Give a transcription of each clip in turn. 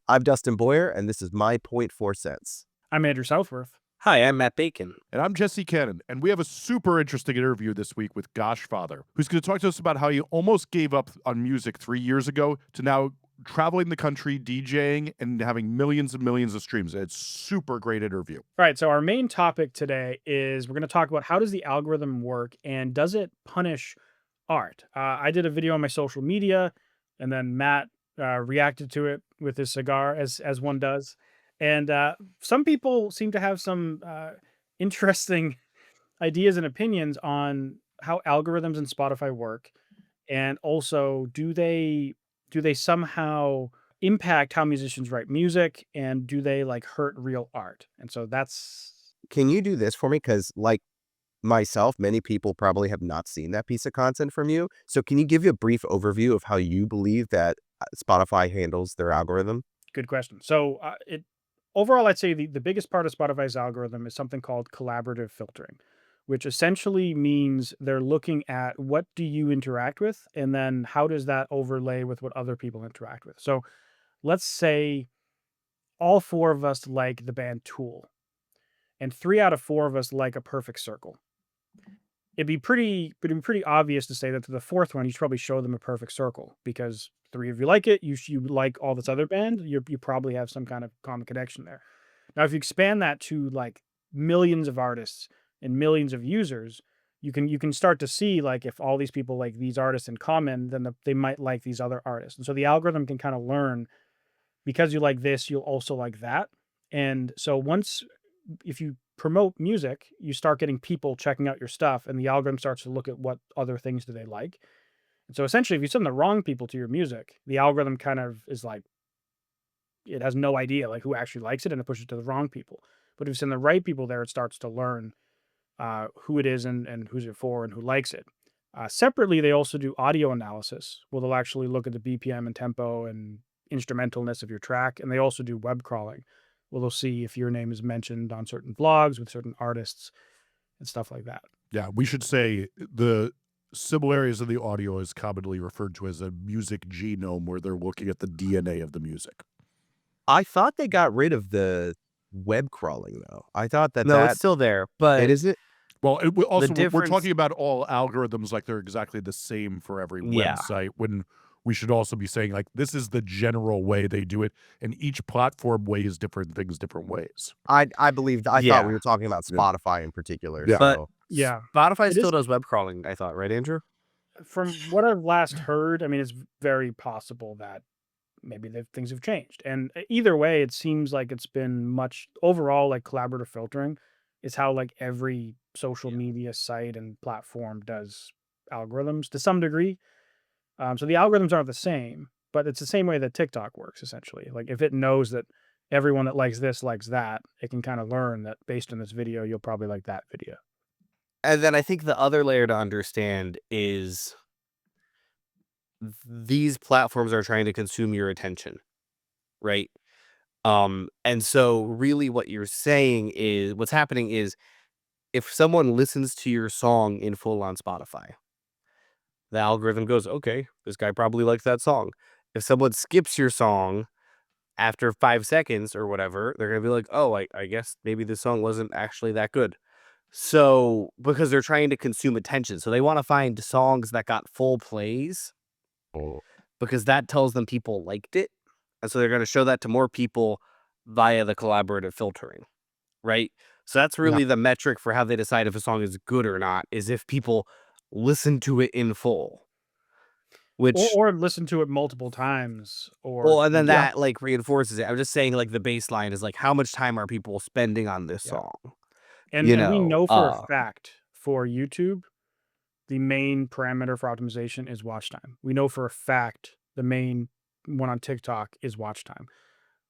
I'm Dustin Boyer, and this is my point 4 cents. I'm Andrew Southworth. Hi, I'm Matt Bacon. And I'm Jesse Cannon, and we have a super interesting interview this week with Goshfather, who's going to talk to us about how he almost gave up on music 3 years ago to now traveling the country, DJing, and having millions and millions of streams. It's super great interview. All right, so our main topic today is we're going to talk about how does the algorithm work and does it punish art? I did a video on my social media, and then Matt reacted to it with his cigar, as one does. And some people seem to have some interesting ideas and opinions on how algorithms in Spotify work, and also do they somehow impact how musicians write music, and do they like hurt real art? And so that's Can you do this for me? Because, like myself, many people probably have not seen that piece of content from you. So can you give you a brief overview of how you believe that Spotify handles their algorithm? good question. So overall, I'd say the biggest part of Spotify's algorithm is something called collaborative filtering, which essentially means they're looking at what do you interact with, and then how does that overlay with what other people interact with. So let's say all four of us like the band Tool, and 3 out of 4 of us like A Perfect Circle. It'd be pretty obvious to say that to the fourth one, you should probably show them A Perfect Circle, because 3 of you like it. You like all this other band. You probably have some kind of common connection there. Now, if you expand that to like millions of artists and millions of users, you can start to see, like, if all these people like these artists in common, then they might like these other artists. And so the algorithm can kind of learn, because you like this, you'll also like that. And so if you promote music, you start getting people checking out your stuff, and the algorithm starts to look at what other things do they like. And so essentially, if you send the wrong people to your music, the algorithm kind of is like, it has no idea like who actually likes it, and it pushes it to the wrong people. But if you send the right people there, it starts to learn who it is, and who's it for, and who likes it. Separately, they also do audio analysis, where they'll actually look at the BPM and tempo and instrumentalness of your track. And they also do web crawling, where they'll see if your name is mentioned on certain vlogs with certain artists and stuff like that. Yeah, we should say the similarities of the audio is commonly referred to as a music genome, where they're looking at the DNA of the music. I thought they got rid of the web crawling, though. I thought No, it's still there, but it isn't. Well, also, we're difference- talking about all algorithms like they're exactly the same for every Yeah. website, when we should also be saying, like, this is the general way they do it, and each platform weighs different things different ways. I believe I Yeah. thought we were talking about Spotify in particular. Yeah. But- So. Yeah. Spotify It still is- does web crawling, I thought, right, Andrew? From what I've last heard, I mean, it's very possible that maybe things have changed. And either way, it seems like it's been much overall, like, collaborative filtering is how like every social media site and platform does algorithms to some degree. So the algorithms aren't the same, but it's the same way that TikTok works, essentially. Like, if it knows that everyone that likes this likes that, it can kind of learn that based on this video, you'll probably like that video. And then I think the other layer to understand is these platforms are trying to consume your attention, right? And so really what you're saying is, what's happening is, if someone listens to your song in full on Spotify, the algorithm goes, okay, this guy probably likes that song. If someone skips your song after 5 seconds or whatever, they're going to be like, oh, I guess maybe this song wasn't actually that good. So, because they're trying to consume attention. So they want to find songs that got full plays, because that tells them people liked it. And so they're going to show that to more people via the collaborative filtering, right? So that's really the metric for how they decide if a song is good or not, is if people listen to it in full. Which, or listen to it multiple times, or well, and then that like reinforces it. I'm just saying, like, the baseline is like, how much time are people spending on this song? And we know for a fact for YouTube, the main parameter for optimization is watch time. We know for a fact the main one on TikTok is watch time,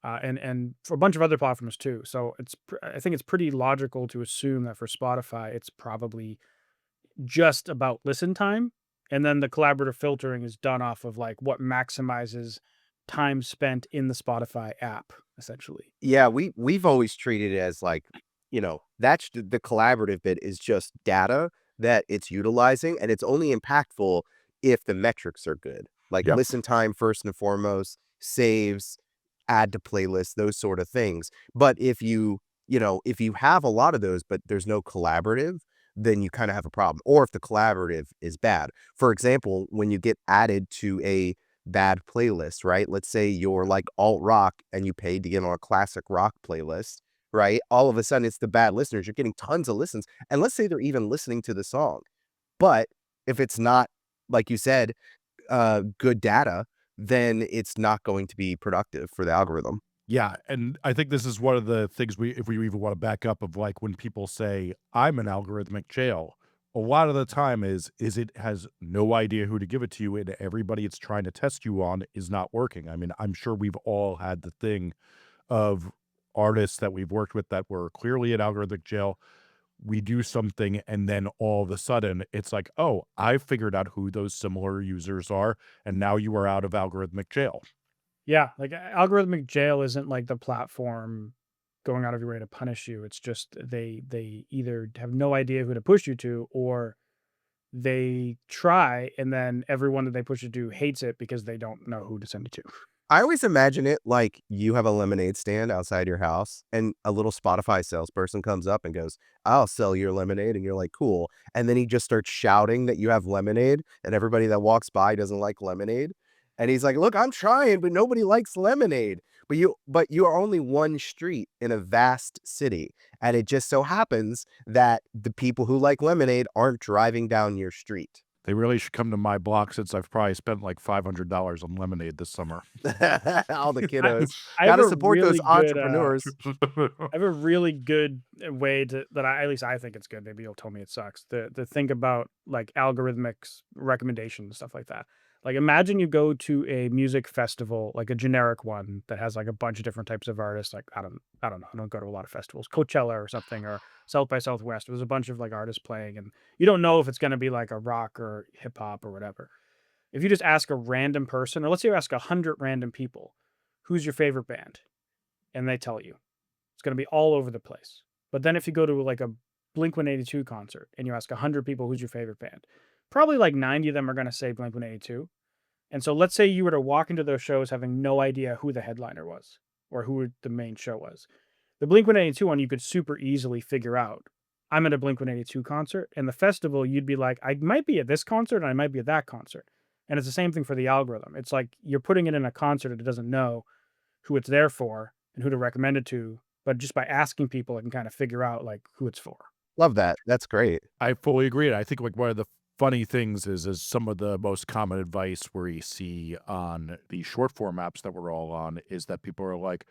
and for a bunch of other platforms too. So I think it's pretty logical to assume that for Spotify, it's probably just about listen time, and then the collaborative filtering is done off of like what maximizes time spent in the Spotify app, essentially. Yeah, we've always treated it as like, that's the collaborative bit is just data that it's utilizing, and it's only impactful if the metrics are good. Like listen time first and foremost, saves, add to playlists, those sort of things. But if if you have a lot of those, but there's no collaborative, then you kind of have a problem. Or if the collaborative is bad. For example, when you get added to a bad playlist, right? Let's say you're like alt rock and you paid to get on a classic rock playlist, right? All of a sudden it's the bad listeners. You're getting tons of listens. And let's say they're even listening to the song. But if it's not, like you said, good data, then it's not going to be productive for the algorithm. Yeah, and I think this is one of the things if we even want to back up of like when people say I'm an algorithmic jail, a lot of the time is it has no idea who to give it to you, and everybody it's trying to test you on is not working. I mean, I'm sure we've all had the thing of artists that we've worked with that were clearly in algorithmic jail. We do something, and then all of a sudden it's like, oh, I figured out who those similar users are, and now you are out of algorithmic jail. Yeah, like algorithmic jail isn't like the platform going out of your way to punish you. It's just they either have no idea who to push you to, or they try and then everyone that they push you to hates it because they don't know who to send it to. I always imagine it like you have a lemonade stand outside your house and a little Spotify salesperson comes up and goes, "I'll sell your lemonade." And you're like, "Cool." And then he just starts shouting that you have lemonade and everybody that walks by doesn't like lemonade. And he's like, "Look, I'm trying, but nobody likes lemonade." But you are only one street in a vast city. And it just so happens that the people who like lemonade aren't driving down your street. They really should come to my block since I've probably spent like $500 on lemonade this summer. All the I kiddos. I have Gotta a support those really good entrepreneurs. I have a really good way to that I at least I think it's good. Maybe you'll tell me it sucks. The think about like algorithmics recommendations, stuff like that. Like imagine you go to a music festival, like a generic one that has like a bunch of different types of artists. Like I don't know. I don't go to a lot of festivals, Coachella or something, or South by Southwest. There's a bunch of like artists playing, and you don't know if it's going to be like a rock or hip hop or whatever. If you just ask a random person, or let's say you ask 100 random people, who's your favorite band? And they tell you. It's going to be all over the place. But then if you go to like a Blink 182 concert and you ask 100 people who's your favorite band, probably like 90 of them are going to say Blink 182. And so let's say you were to walk into those shows having no idea who the headliner was or who the main show was. The Blink 182 one, you could super easily figure out. I'm at a Blink 182 concert, and the festival, you'd be like, I might be at this concert and I might be at that concert. And it's the same thing for the algorithm. It's like you're putting it in a concert it doesn't know who it's there for and who to recommend it to, but just by asking people, it can kind of figure out like who it's for. Love that. That's great. I fully agree. And I think like one of the funny things is some of the most common advice where you see on the short form apps that we're all on is that people are like,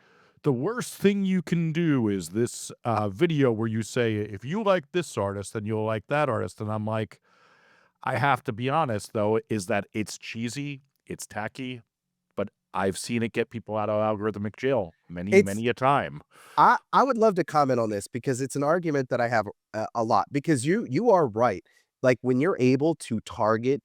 the worst thing you can do is this video where you say, if you like this artist, then you'll like that artist. And I'm like, I have to be honest, though, is that it's cheesy, it's tacky, but I've seen it get people out of algorithmic jail many, It's many a time. I would love to comment on this because it's an argument that I have a lot because you are right. Like when you're able to target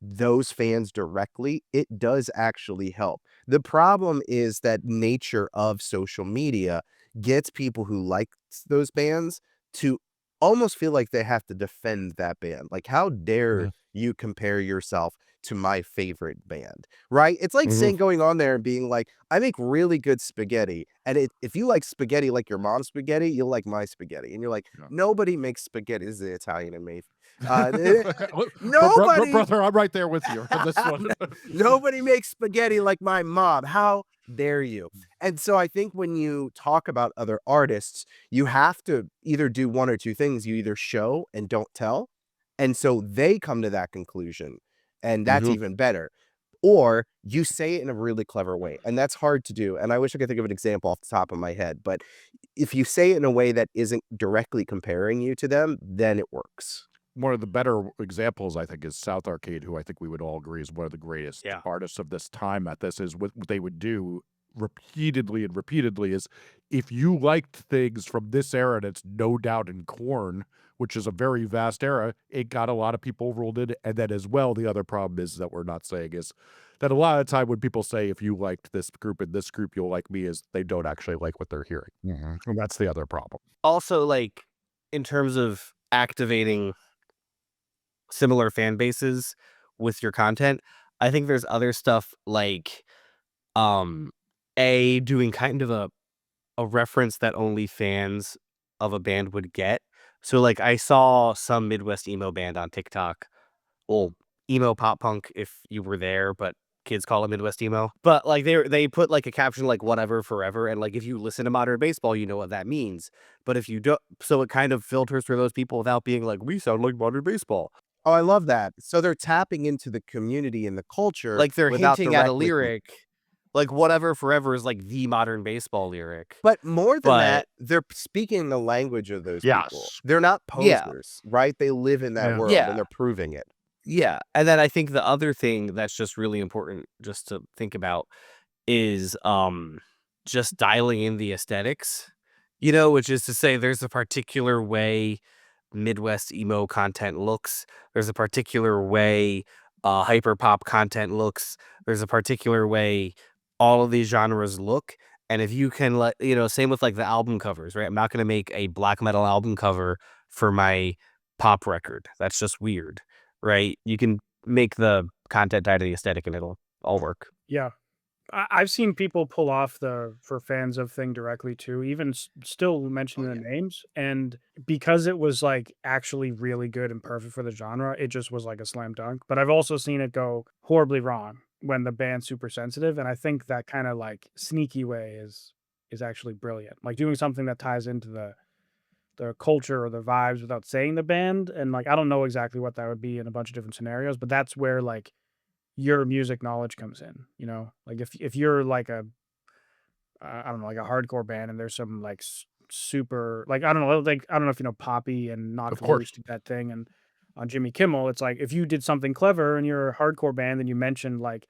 those fans directly, it does actually help. The problem is that nature of social media gets people who like those bands to almost feel like they have to defend that band. Like, how dare Mhm. you compare yourself to my favorite band, right? It's like Mhm. saying going on there and being like, I make really good spaghetti. And if you like spaghetti like your mom's spaghetti, you'll like my spaghetti. And you're like, Yeah. nobody makes spaghetti. This is the Italian in me. Bro, Nobody brother, I'm right there with you on this one. Nobody makes spaghetti like my mom. How dare you? And so I think when you talk about other artists, you have to either do one or two things. You either show and don't tell. And so they come to that conclusion. And that's Mhm. even better. Or you say it in a really clever way. And that's hard to do. And I wish I could think of an example off the top of my head. But if you say it in a way that isn't directly comparing you to them, then it works. One of the better examples, I think, is South Arcade, who I think we would all agree is one of the greatest Yeah. artists of this time at this, is what they would do repeatedly and repeatedly is if you liked things from this era, and it's no doubt in Corn, which is a very vast era, it got a lot of people rolled in. And then as well, the other problem is that we're not saying is that a lot of the time when people say, if you liked this group and this group, you'll like me, is they don't actually like what they're hearing. And that's the other problem. Also, like in terms of activating similar fan bases with your content, I think there's other stuff like um doing kind of a reference that only fans of a band would get. So, like, I saw some Midwest emo band on TikTok. Well, emo pop punk if you were there, but kids call it Midwest emo. But, like, they put, like, a caption like, "Whatever, forever," and, like, if you listen to modern baseball, you know what that means. But if you don't, so it kind of filters for those people without being like, "We sound like modern baseball." Oh, I love that. So they're tapping into the community and the culture Like, they're without hinting at a directly lyric, like, "Whatever, forever" is, like, the modern baseball lyric. but more than But that, they're speaking the language of those people. Yes. They're not yeah. posers, right? They live in that Yeah. world and Yeah. they're proving it. Yeah, and then I think the other thing that's just really important just to think about is, just dialing in the aesthetics, which is to say there's a particular way Midwest emo content looks. There's a particular way, hyper pop content looks. There's a particular way all of these genres look, and if you can same with, like, the album covers, right? I'm not gonna make a black metal album cover for my pop record. That's just weird, right? You can make the content tie to the aesthetic and it'll all work. Yeah. I've seen people pull off the for fans of thing directly too, even still mentioning the names. And because it was like actually really good and perfect for the genre, it just was like a slam dunk. But I've also seen it go horribly wrong when the band's super sensitive. And I think that kind of like sneaky way is actually brilliant. Like doing something that ties into the culture or the vibes without saying the band. And like I don't know exactly what that would be in a bunch of different scenarios, but that's where like your music knowledge comes in, you know? Like if you're like a I don't know, like a hardcore band and there's some like super like I don't know, like I don't know if you know Poppy and Of Knocked Loose course. did that thing and on Jimmy Kimmel, it's like if you did something clever and you're a hardcore band and you mentioned like,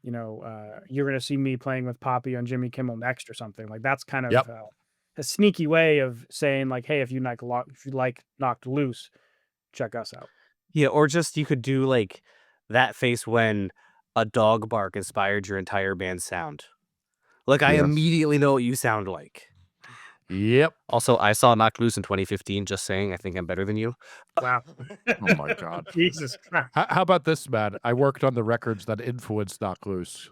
you're gonna see me playing with Poppy on Jimmy Kimmel next or something. Like that's kind of Yep. a sneaky way of saying like, hey, if you like Knocked Loose, check us out. Yeah, or just you could do, like, that face when a dog bark inspired your entire band's sound. Like, I Yes. immediately know what you sound like. Yep. Also, I saw Knocked Loose in 2015, just saying, I think I'm better than you. Wow. Oh my God. Jesus Christ. How about this, man? I worked on the records that influenced Knock Loose.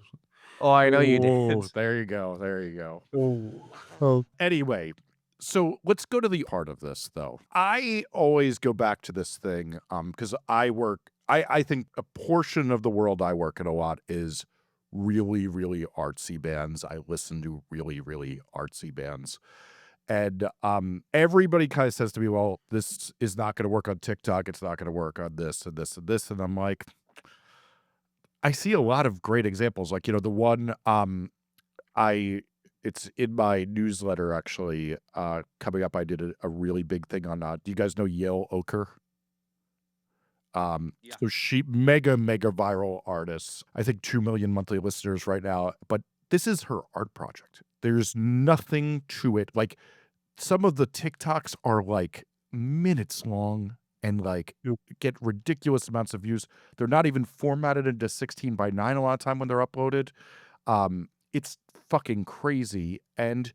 Oh, I know you did. Oh, there you go. There you go. Ooh. Anyway, so let's go to the heart of this, though. I always go back to this thing because I think a portion of the world I work in a lot is really, really artsy bands. I listen to really, really artsy bands. And everybody kind of says to me, well, this is not going to work on TikTok. It's not going to work on this and this and this. And I'm like, I see a lot of great examples. Like, the one it's in my newsletter actually coming up. I did a really big thing on do you guys know Yale Ochre? Yeah. So she mega viral artist. I think 2 million monthly listeners right now, but this is her art project. There's nothing to it. Like some of the TikToks are like minutes long and like you get ridiculous amounts of views. They're not even formatted into 16:9 a lot of time when they're uploaded. It's fucking crazy. And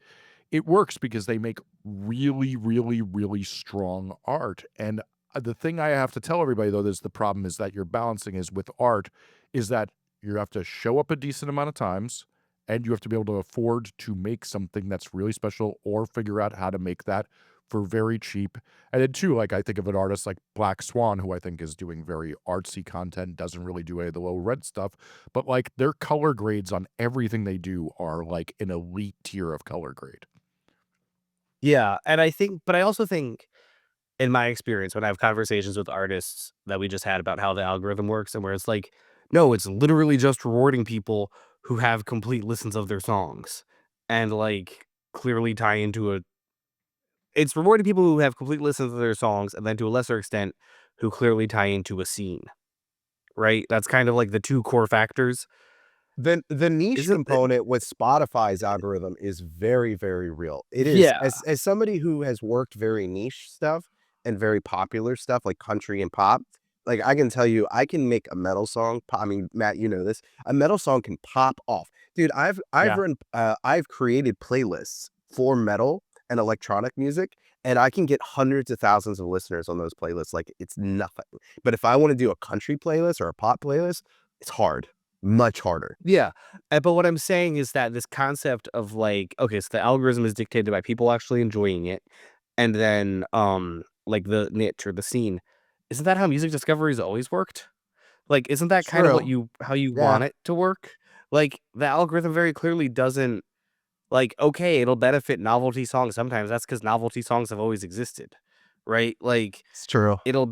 it works because they make really, really, really strong art. And the thing I have to tell everybody, though, is the problem is that you're balancing is with art is that you have to show up a decent amount of times and you have to be able to afford to make something that's really special or figure out how to make that for very cheap. And then too, like I think of an artist like Black Swan, who I think is doing very artsy content, doesn't really do any of the low rent stuff, but like their color grades on everything they do are like an elite tier of color grade. Yeah, and I also think, in my experience, when I have conversations with artists that we just had about how the algorithm works and where it's like, no, it's literally just rewarding people who have complete listens of their songs and, like, clearly tie into it's rewarding people who have complete listens of their songs and then to a lesser extent, who clearly tie into a scene, right? That's kind of like the two core factors. The niche Isn't it? component with Spotify's algorithm is very, very real. It is. Yeah. As somebody who has worked very niche stuff and very popular stuff like country and pop, like I can tell you, I can make a metal song. I mean, Matt, you know this. A metal song can pop off, dude. Yeah. I've created playlists for metal and electronic music, and I can get hundreds of thousands of listeners on those playlists. Like it's nothing. But if I want to do a country playlist or a pop playlist, it's hard. much harder. Yeah, but what I'm saying is that this concept of like, okay, so the algorithm is dictated by people actually enjoying it, and then like the niche or the scene. Isn't that how music discovery has always worked? Like, isn't that kind of True. how you Yeah. want it to work? Like, the algorithm very clearly doesn't like, okay, it'll benefit novelty songs sometimes. That's because novelty songs have always existed, right? Like, It's true. it'll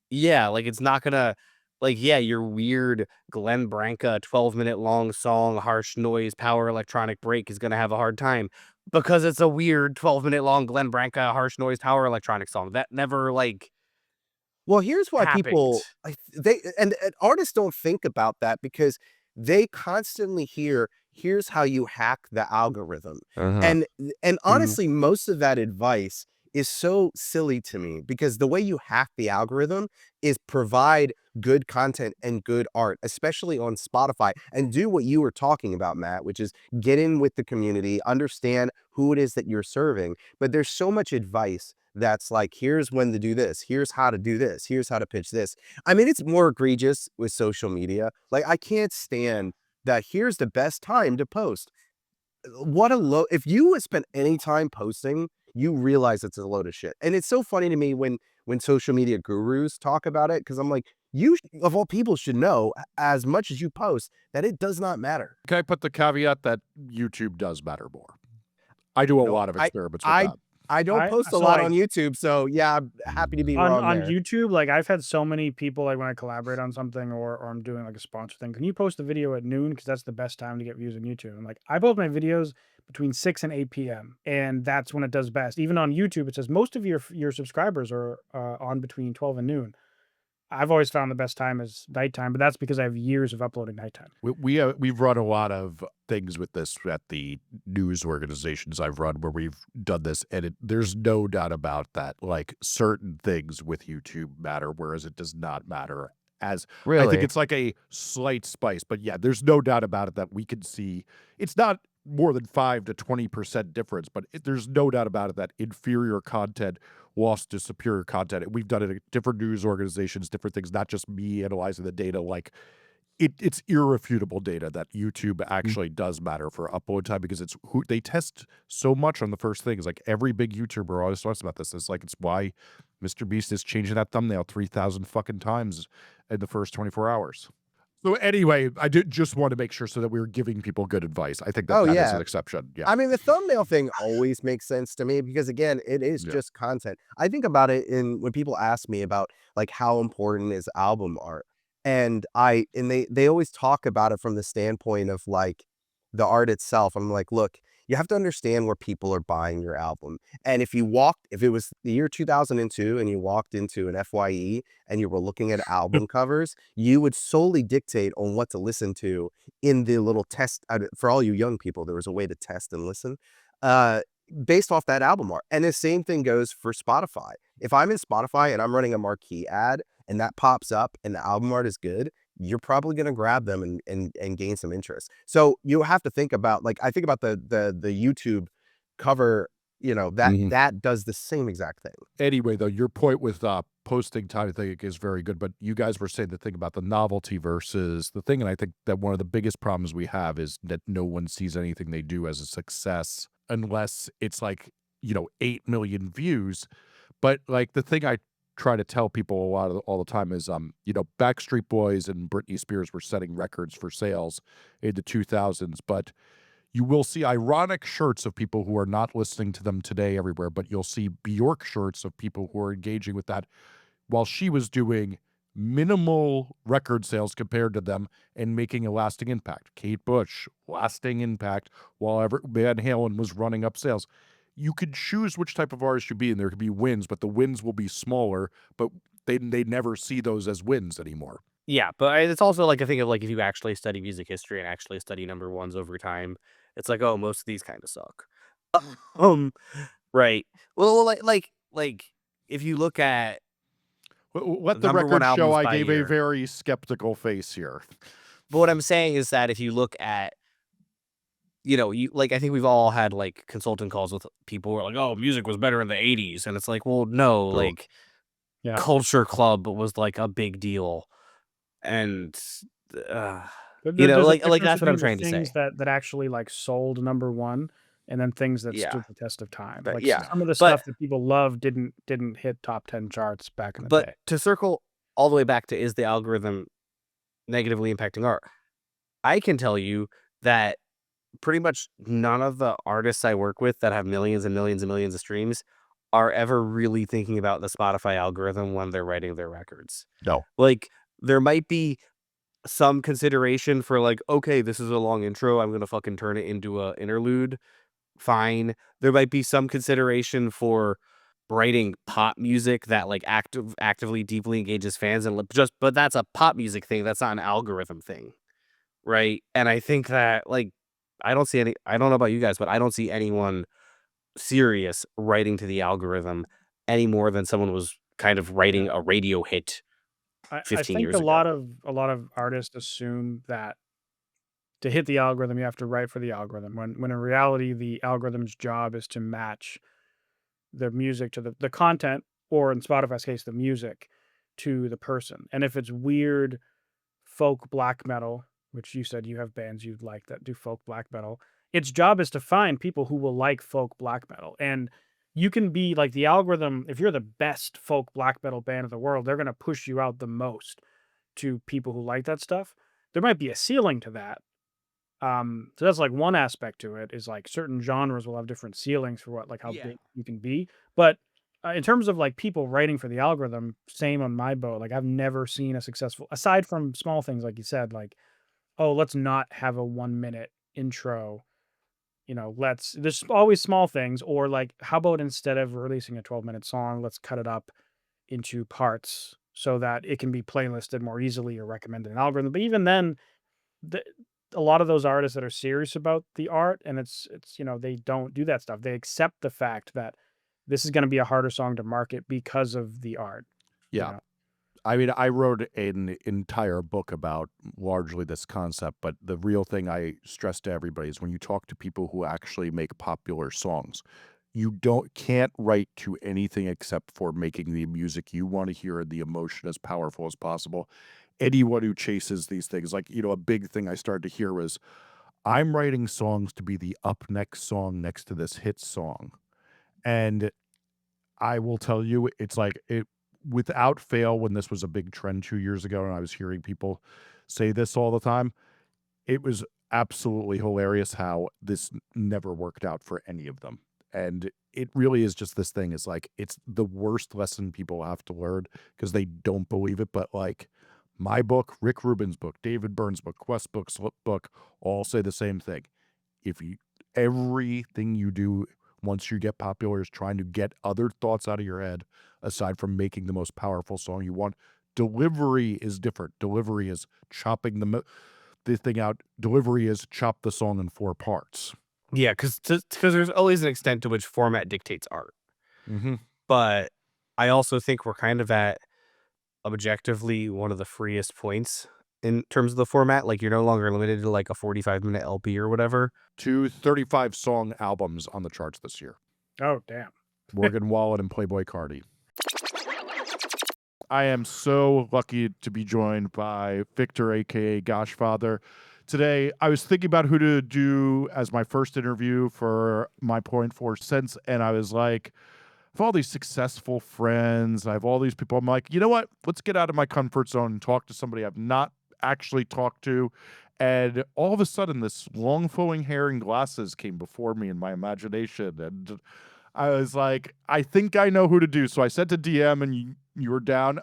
yeah, like it's not gonna like yeah, your weird Glenn Branca 12-minute long song, harsh noise, power electronic break is gonna have a hard time because it's a weird 12-minute long Glenn Branca harsh noise power electronic song. That never like Well, here's why happened. people they and artists don't think about that because they constantly hear, "Here's how you hack the algorithm." Uh-huh. And Mhm. honestly, most of that advice is so silly to me because the way you hack the algorithm is provide good content and good art, especially on Spotify, and do what you were talking about, Matt, which is get in with the community, understand who it is that you're serving. But there's so much advice that's like, here's when to do this, here's how to do this, here's how to pitch this. I mean, it's more egregious with social media. Like, I can't stand that here's the best time to post. What a low if you would spend any time posting, you realize it's a load of shit. And it's so funny to me when social media gurus talk about it because I'm like, of all people should know as much as you post that it does not matter. Can I put the caveat that YouTube does matter more? I do a Nope. lot of experiments with I that. I don't I post a so lot like on YouTube, so yeah, I'm happy to be wrong on there. YouTube, like I've had so many people like when I collaborate on something or I'm doing like a sponsor thing. Can you post a video at noon? Because that's the best time to get views on YouTube. And like I post my videos between 6 and 8 p.m. and that's when it does best. Even on YouTube, it says most of your subscribers are on between 12 and noon. I've always found the best time is nighttime, but that's because I have years of uploading nighttime. We've run a lot of things with this at the news organizations I've run where we've done this, and there's no doubt about that. Like certain things with YouTube matter, whereas it does not matter. As I think Really? it's like a slight spice, but yeah, there's no doubt about it that we can see it's not more than 5 to 20% difference, but there's no doubt about it that inferior content lost to superior content. And we've done it at different news organizations, different things, not just me analyzing the data. Like it's irrefutable data that YouTube Mm. actually does matter for upload time because it's who they test so much on the first things. Like every big YouTuber always talks about this. It's like it's why Mr. Beast is changing that thumbnail 3,000 fucking times in the first 24 hours. So anyway, I did just want to make sure so that we were giving people good advice. I think that Oh, that is yeah. an exception. Yeah. I mean, the thumbnail thing always makes sense to me because again, it is Yeah. just content. I think about it in when people ask me about like how important is album art. And they always talk about it from the standpoint of like the art itself. I'm like, look, you have to understand where people are buying your album. And if it was the year 2002 and you walked into an FYE and you were looking at album covers, you would solely dictate on what to listen to in the little test for all you young people, there was a way to test and listen, uh, based off that album art. And the same thing goes for Spotify. If I'm in Spotify and I'm running a marquee ad and that pops up and the album art is good, you're probably gonna grab them and gain some interest. So you have to think about like I think about the YouTube cover, Mhm. that does the same exact thing. Anyway, though, your point with posting time, I think, is very good. But you guys were saying the thing about the novelty versus the thing, and I think that one of the biggest problems we have is that no one sees anything they do as a success unless it's like 8 million views. But like the thing I try to tell people all the time is Backstreet Boys and Britney Spears were setting records for sales in the 2000s, but you will see ironic shirts of people who are not listening to them today everywhere, but you'll see Bjork shirts of people who are engaging with that while she was doing minimal record sales compared to them and making a lasting impact. Kate Bush, lasting impact, while Van Halen was running up sales. You could choose which type of artist you be, and there could be wins, but the wins will be smaller, but they never see those as wins anymore. Yeah, but it's also like a thing of like if you actually study music history and actually study number ones over time, it's like, oh, most of these kind of suck. Um, right. Well, like if you look at Let the number one record show albums I by gave a year, very skeptical face here. but what I'm saying is that if you look at you like I think we've all had like consulting calls with people who are like, oh, music was better in the '80s, and it's like, well, no, True. like Yeah. Culture Club was like a big deal, and There's a like difference that's what I'm between the trying to things say. that actually, like, sold #1 and then things that Yeah, stood the test of time. but Like, yeah, some of the but stuff that people love didn't hit top 10 charts back in the but day. to circle all the way back to, is the algorithm negatively impacting art? I can tell you that pretty much none of the artists I work with that have millions and millions and millions of streams are ever really thinking about the Spotify algorithm when they're writing their records. No. Like, there might be some consideration for, like, okay, this is a long intro, I'm gonna fucking turn it into a interlude. Fine. There might be some consideration for writing pop music that, like, actively deeply engages fans, and but that's a pop music thing. That's not an algorithm thing, right? And I think that, like, I don't know about you guys, but I don't see anyone serious writing to the algorithm any more than someone was kind of writing Yeah. a radio hit I 15 think years ago. a lot of artists assume that to hit the algorithm, you have to write for the algorithm, when in reality, the algorithm's job is to match the music to the content, or in Spotify's case, the music to the person. And if it's weird folk black metal, which you said you have bands you like that do folk black metal, its job is to find people who will like folk black metal. And you can be like the algorithm, if you're the best folk black metal band in the world, they're going to push you out the most to people who like that stuff. There might be a ceiling to that. So that's like one aspect to it, is like certain genres will have different ceilings for what, like how Yeah. big you can be. But in terms of like people writing for the algorithm, same on my boat. Like I've never seen a successful, aside from small things like you said, like, oh, let's not have a 1 minute intro. There's always small things, or like, how about instead of releasing a 12-minute song, let's cut it up into parts so that it can be playlisted more easily or recommended in algorithm. But even then, the a lot of those artists that are serious about the art, and they don't do that stuff. They accept the fact that this is gonna be a harder song to market because of the art, you Yeah. know? I mean, I wrote an entire book about largely this concept, but the real thing I stress to everybody is when you talk to people who actually make popular songs, you can't write to anything except for making the music you want to hear and the emotion as powerful as possible. Anyone who chases these things, like, a big thing I started to hear was, I'm writing songs to be the up next song next to this hit song. And I will tell you, it's like it without fail, when this was a big trend 2 years ago, and I was hearing people say this all the time, it was absolutely hilarious how this never worked out for any of them. And it really is just this thing is like, it's the worst lesson people have to learn because they don't believe it. But like my book, Rick Rubin's book, David Byrne's book, Quest book's book, all say the same thing. If you everything you do once you get popular is trying to get other thoughts out of your head aside from making the most powerful song you want. Delivery is different. Delivery is chopping the thing out. Delivery is chop the song in 4 parts. Yeah, because there's always an extent to which format dictates art. Mm-hmm. But I also think we're kind of at objectively one of the freest points in terms of the format. Like, you're no longer limited to like a 45-minute LP or whatever. 2 35-song albums on the charts this year. Oh, damn. Morgan Wallen and Playboy Cardi. I am so lucky to be joined by Victor, aka Goshfather. Today, I was thinking about who to do as my first interview for my Point 4 Cents, and I was like, I have all these successful friends. I have all these people. I'm like, you know what? Let's get out of my comfort zone and talk to somebody I've not actually talked to. And all of a sudden, this long flowing hair and glasses came before me in my imagination. And I was like, I think I know who to do. So I sent a DM and you were down.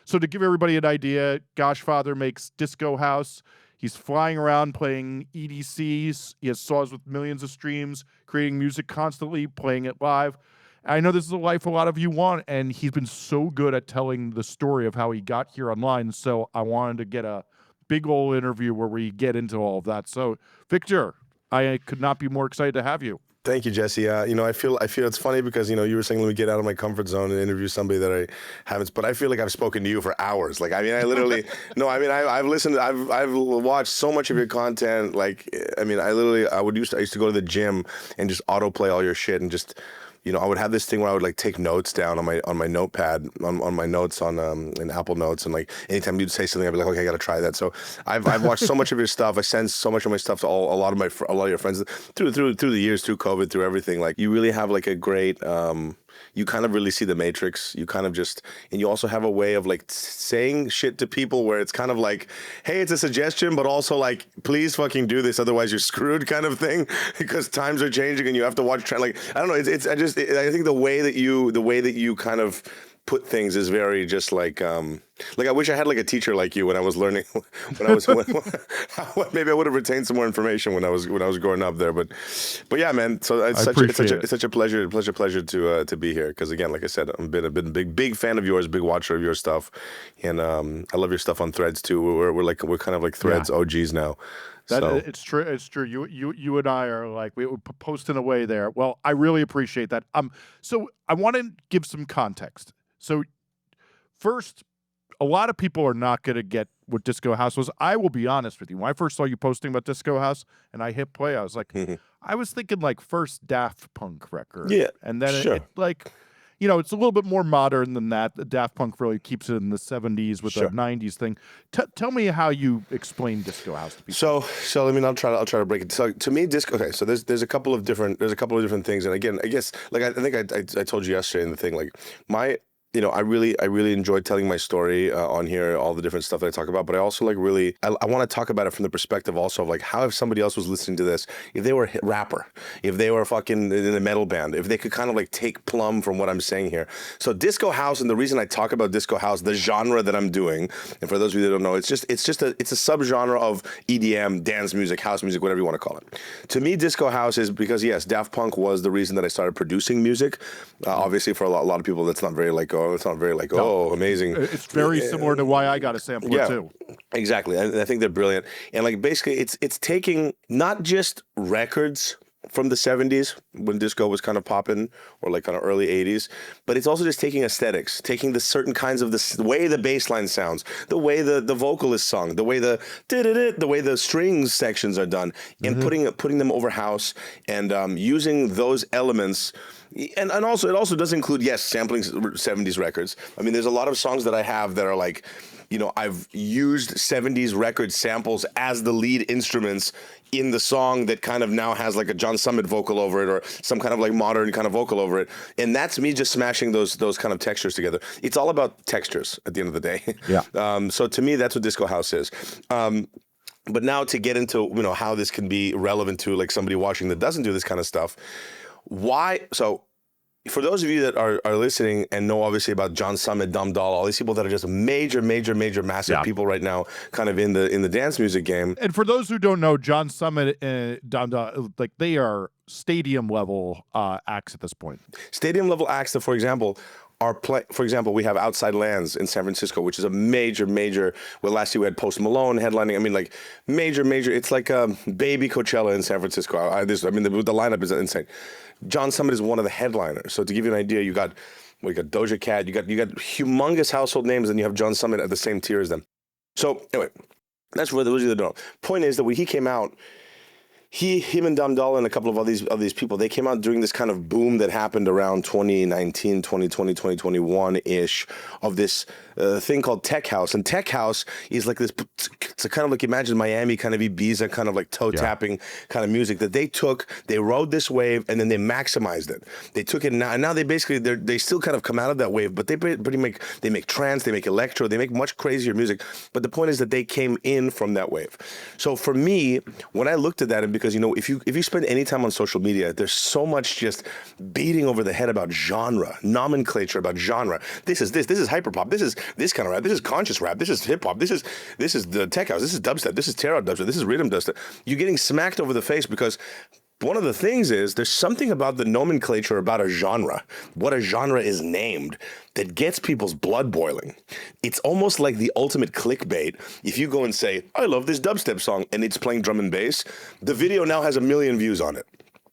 So to give everybody an idea, Goshfather makes disco house. He's flying around playing EDCs. He has songs with millions of streams, creating music constantly, playing it live. I know this is a life a lot of you want, and he's been so good at telling the story of how he got here online. So I wanted to get a big old interview where we get into all of that. So Victor, I could not be more excited to have you. Thank you, Jesse. I feel it's funny because, you were saying, let me get out of my comfort zone and interview somebody that I haven't, but I feel like I've spoken to you for hours. Like, I mean, I literally, no, I mean, I've listened, I've watched so much of your content. Like, I mean, I used to go to the gym and just autoplay all your shit and just you know, I would have this thing where I would like take notes down on my notepad, on my notes on in Apple Notes, and like anytime you'd say something, I'd be like, okay, I got to try that. So I've watched so much of your stuff. I send so much of my stuff to a lot of your friends through the years, through COVID, through everything. Like you really have like a great. You kind of really see the matrix. You kind of just, and you also have a way of like saying shit to people where it's kind of like, hey, it's a suggestion, but also like, please fucking do this, otherwise you're screwed, kind of thing, because times are changing and you have to watch. Like, I don't know. I think the way that you kind of put things is very just like I wish I had like a teacher like you when I was learning maybe I would have retained some more information when I was growing up there, but yeah, man, so it's such a pleasure to be here, because again, like I said, I've been a big fan of yours, big watcher of your stuff, and I love your stuff on Threads too. We're kind of like Threads OGs now. It's true. It's true. You and I are like, we were posting away there. Well, I really appreciate that. So I want to give some context. So first, a lot of people are not going to get what Disco House was. I will be honest with you. When I first saw you posting about Disco House and I hit play, I was like, I was thinking like first Daft Punk record. Yeah, and then sure. it like, you know, it's a little bit more modern than that. The Daft Punk really keeps it in the 70s with Sure. the 90s thing. Tell me how you explain Disco House to people. So I mean, I'll try to break it. So to me, disco. Okay, so there's a couple of different things, and again, I guess like I think I told you yesterday in the thing, like I really enjoyed telling my story on here, all the different stuff that I talk about, but I also like really, I want to talk about it from the perspective also of like how if somebody else was listening to this, if they were a rapper, if they were fucking in a metal band, if they could kind of like take plumb from what I'm saying here. So Disco House, and the reason I talk about Disco House, the genre that I'm doing, and for those of you that don't know, it's a subgenre of EDM, dance music, house music, whatever you want to call it. To me, Disco House is because yes, Daft Punk was the reason that I started producing music. Obviously for a lot of people, that's not very like, it's not very like, oh, amazing. It's very similar to why I got a sampler too. Exactly. I think they're brilliant. And like basically it's taking not just records from the 70s when disco was kind of popping, or like kind of early 80s, but it's also just taking aesthetics, taking the certain kinds of the way the bass line sounds, the way the vocal is sung, the way the way the strings sections are done, and putting them over house, and using those elements. And also it also does include, yes, sampling 70s records. I mean, there's a lot of songs that I have that are like, you know, I've used 70s record samples as the lead instruments in the song that kind of now has like a John Summit vocal over it, or some kind of like modern kind of vocal over it. And that's me just smashing those kind of textures together. It's all about textures at the end of the day. Yeah. So to me, that's what Disco House is. But now to get into, you know, how this can be relevant to like somebody watching that doesn't do this kind of stuff. Why? So for those of you that are listening and know obviously about John Summit, Dum Doll, all these people that are just major, massive people right now, kind of in the dance music game. And for those who don't know, John Summit and Dum Doll, like they are stadium level acts at this point. Stadium level acts that, for example, for example, we have Outside Lands in San Francisco, which is a major. Well, last year we had Post Malone headlining. I mean, like major. It's like a baby Coachella in San Francisco. The lineup is insane. John Summit is one of the headliners. So to give you an idea, you got Doja Cat, you got humongous household names, and you have John Summit at the same tier as them. So anyway, that's for those of you that don't know. Point is that when he came out, him and Dum Doll and a couple of these people, they came out during this kind of boom that happened around 2019, 2020, 2021-ish of this thing called Tech House. And Tech House is like this, it's kind of like, imagine Miami kind of Ibiza kind of like toe-tapping kind of music that they rode this wave and then they maximized it. They took it and now they still kind of come out of that wave, but they make trance, they make electro, they make much crazier music. But the point is that they came in from that wave. So for me, when I looked at that, and because, you know, if you spend any time on social media, there's so much just beating over the head about genre, nomenclature about genre. This is hyperpop. This is this kind of rap. This is conscious rap. This is hip hop. This is the tech house. This is dubstep. This is terror dubstep. This is rhythm dubstep. You're getting smacked over the face because one of the things is there's something about the nomenclature about a genre, what a genre is named, that gets people's blood boiling. It's almost like the ultimate clickbait. If you go and say, I love this dubstep song, and it's playing drum and bass, the video now has 1 million views on it.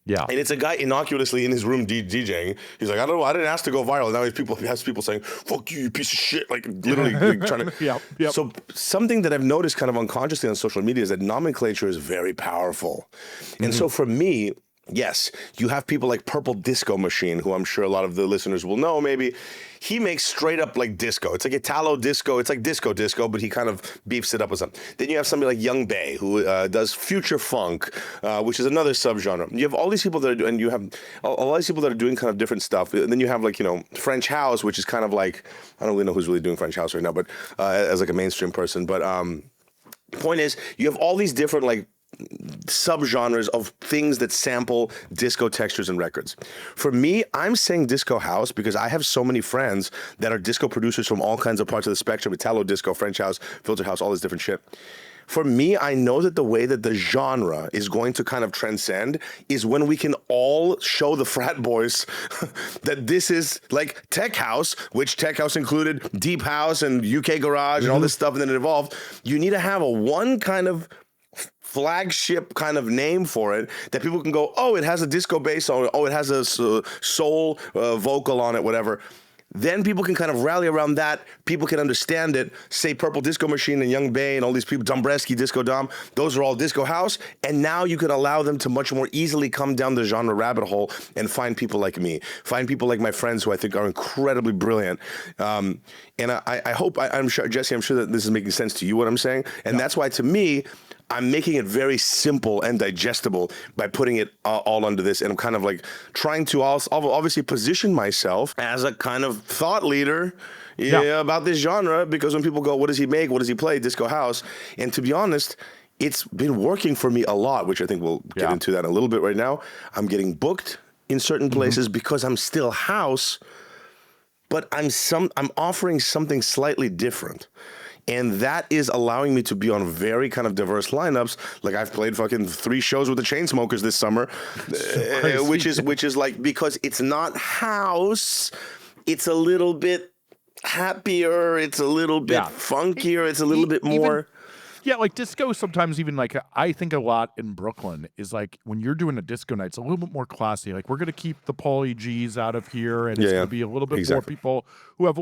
Yeah. And it's a guy innocuously in his room DJing. He's like, I don't know, I didn't ask to go viral. Now he has people saying, fuck you, you piece of shit, like literally like, trying to. Yep. So something that I've noticed kind of unconsciously on social media is that nomenclature is very powerful. And so for me, Yes, you have people like Purple Disco Machine, who I'm sure a lot of the listeners will know. Maybe he makes straight up like disco. It's like Italo disco. It's like disco, but he kind of beefs it up with something. Then you have somebody like Young Bay, who does future funk, which is another subgenre. You have all these people that are doing, and you have a lot of these people that are doing kind of different stuff. And then you have like, French house, which is kind of like, I don't really know who's really doing French house right now, but as like a mainstream person. But point is, you have all these different like subgenres of things that sample disco textures and records. For me, I'm saying disco house because I have so many friends that are disco producers from all kinds of parts of the spectrum: Italo disco, French house, filter house, all this different shit. For me, I know that the way that the genre is going to kind of transcend is when we can all show the frat boys that this is like tech house, which tech house included deep house and UK garage and all this stuff, and then it evolved. You need to have a one kind of flagship kind of name for it that people can go, oh, it has a disco bass on it, oh, it has a soul vocal on it, whatever. Then people can kind of rally around that. People can understand it. Say Purple Disco Machine and Young Bay and all these people, Dombresky, Disco Dom, those are all disco house. And now you can allow them to much more easily come down the genre rabbit hole and find people like me, find people like my friends who I think are incredibly brilliant. And I hope, I'm sure, Jesse, I'm sure that this is making sense to you, what I'm saying. And that's why, to me, I'm making it very simple and digestible by putting it all under this. And I'm kind of like trying to also obviously position myself as a kind of thought leader about this genre, because when people go, what does he make? What does he play? Disco house. And to be honest, it's been working for me a lot, which I think we'll get into that in a little bit right now. I'm getting booked in certain places because I'm still house, but I'm offering something slightly different. And that is allowing me to be on very kind of diverse lineups. Like I've played fucking 3 shows with the Chainsmokers this summer, which is like, because it's not house, it's a little bit happier, it's a little bit funkier, it's a little bit more. Yeah, like disco sometimes even like I think a lot in Brooklyn is like when you're doing a disco night, it's a little bit more classy. Like we're going to keep the Pauly G's out of here, and it's going to be a little bit more people who have,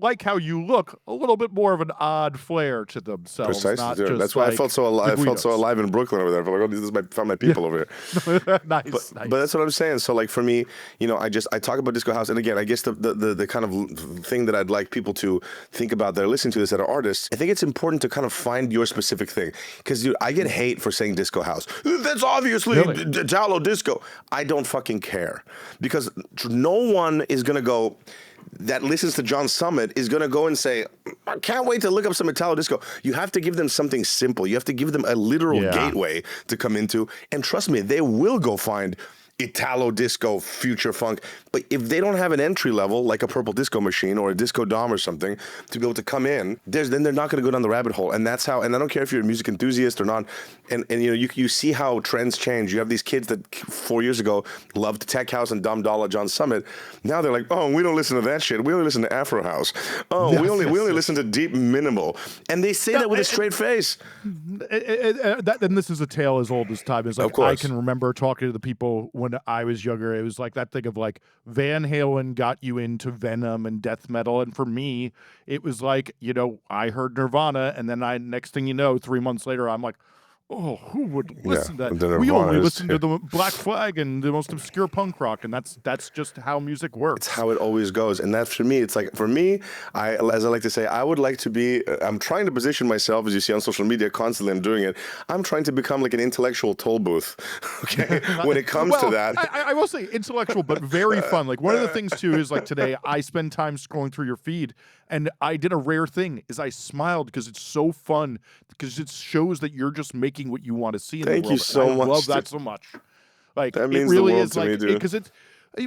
like how you look, a little bit more of an odd flair to themselves. Precisely. That's why I felt so alive. I felt so alive in Brooklyn over there. I felt like, oh, found my people over here. Nice. But that's what I'm saying. So like for me, I talk about disco house, and again, I guess the kind of thing that I'd like people to think about that are listening to this that are artists, I think it's important to kind of find your specific thing. Because dude, I get hate for saying disco house. That's obviously Italo disco. I don't fucking care, because no one is gonna go that listens to John Summit is going to go and say, I can't wait to look up some Italo disco. You have to give them something simple. You have to give them a literal gateway to come into. And trust me, they will go find Italo disco, future funk. But if they don't have an entry level, like a Purple Disco Machine or a Disco Dom or something, to be able to come in, then they're not going to go down the rabbit hole. And that's how, and I don't care if you're a music enthusiast or not, and you see how trends change. You have these kids that 4 years ago loved Tech House and Dom Dollar, John Summit. Now they're like, oh, we don't listen to that shit. We only listen to Afro House. Oh, we only listen to deep minimal. And they say that with a straight face. And this is a tale as old as time. It's like, I can remember talking to the people when I was younger. It was like that thing of like Van Halen got you into Venom and death metal, and for me it was like, I heard Nirvana, and then next thing you know, 3 months later I'm like, oh, who would listen to that? We only listen to the Black Flag and the most obscure punk rock, and that's just how music works. It's how it always goes. And that for me, it's like, for me, as I like to say, I would like to be, I'm trying to position myself, as you see on social media, constantly I'm doing it. I'm trying to become like an intellectual toll booth, okay, when it comes to that. I will say intellectual, but very fun. Like one of the things too is like today, I spend time scrolling through your feed, and I did a rare thing, is I smiled because it's so fun, because it shows that you're just making what you want to see in the world. Thank you so much. I love that so much. Like that means it really the world is to like, me, dude. because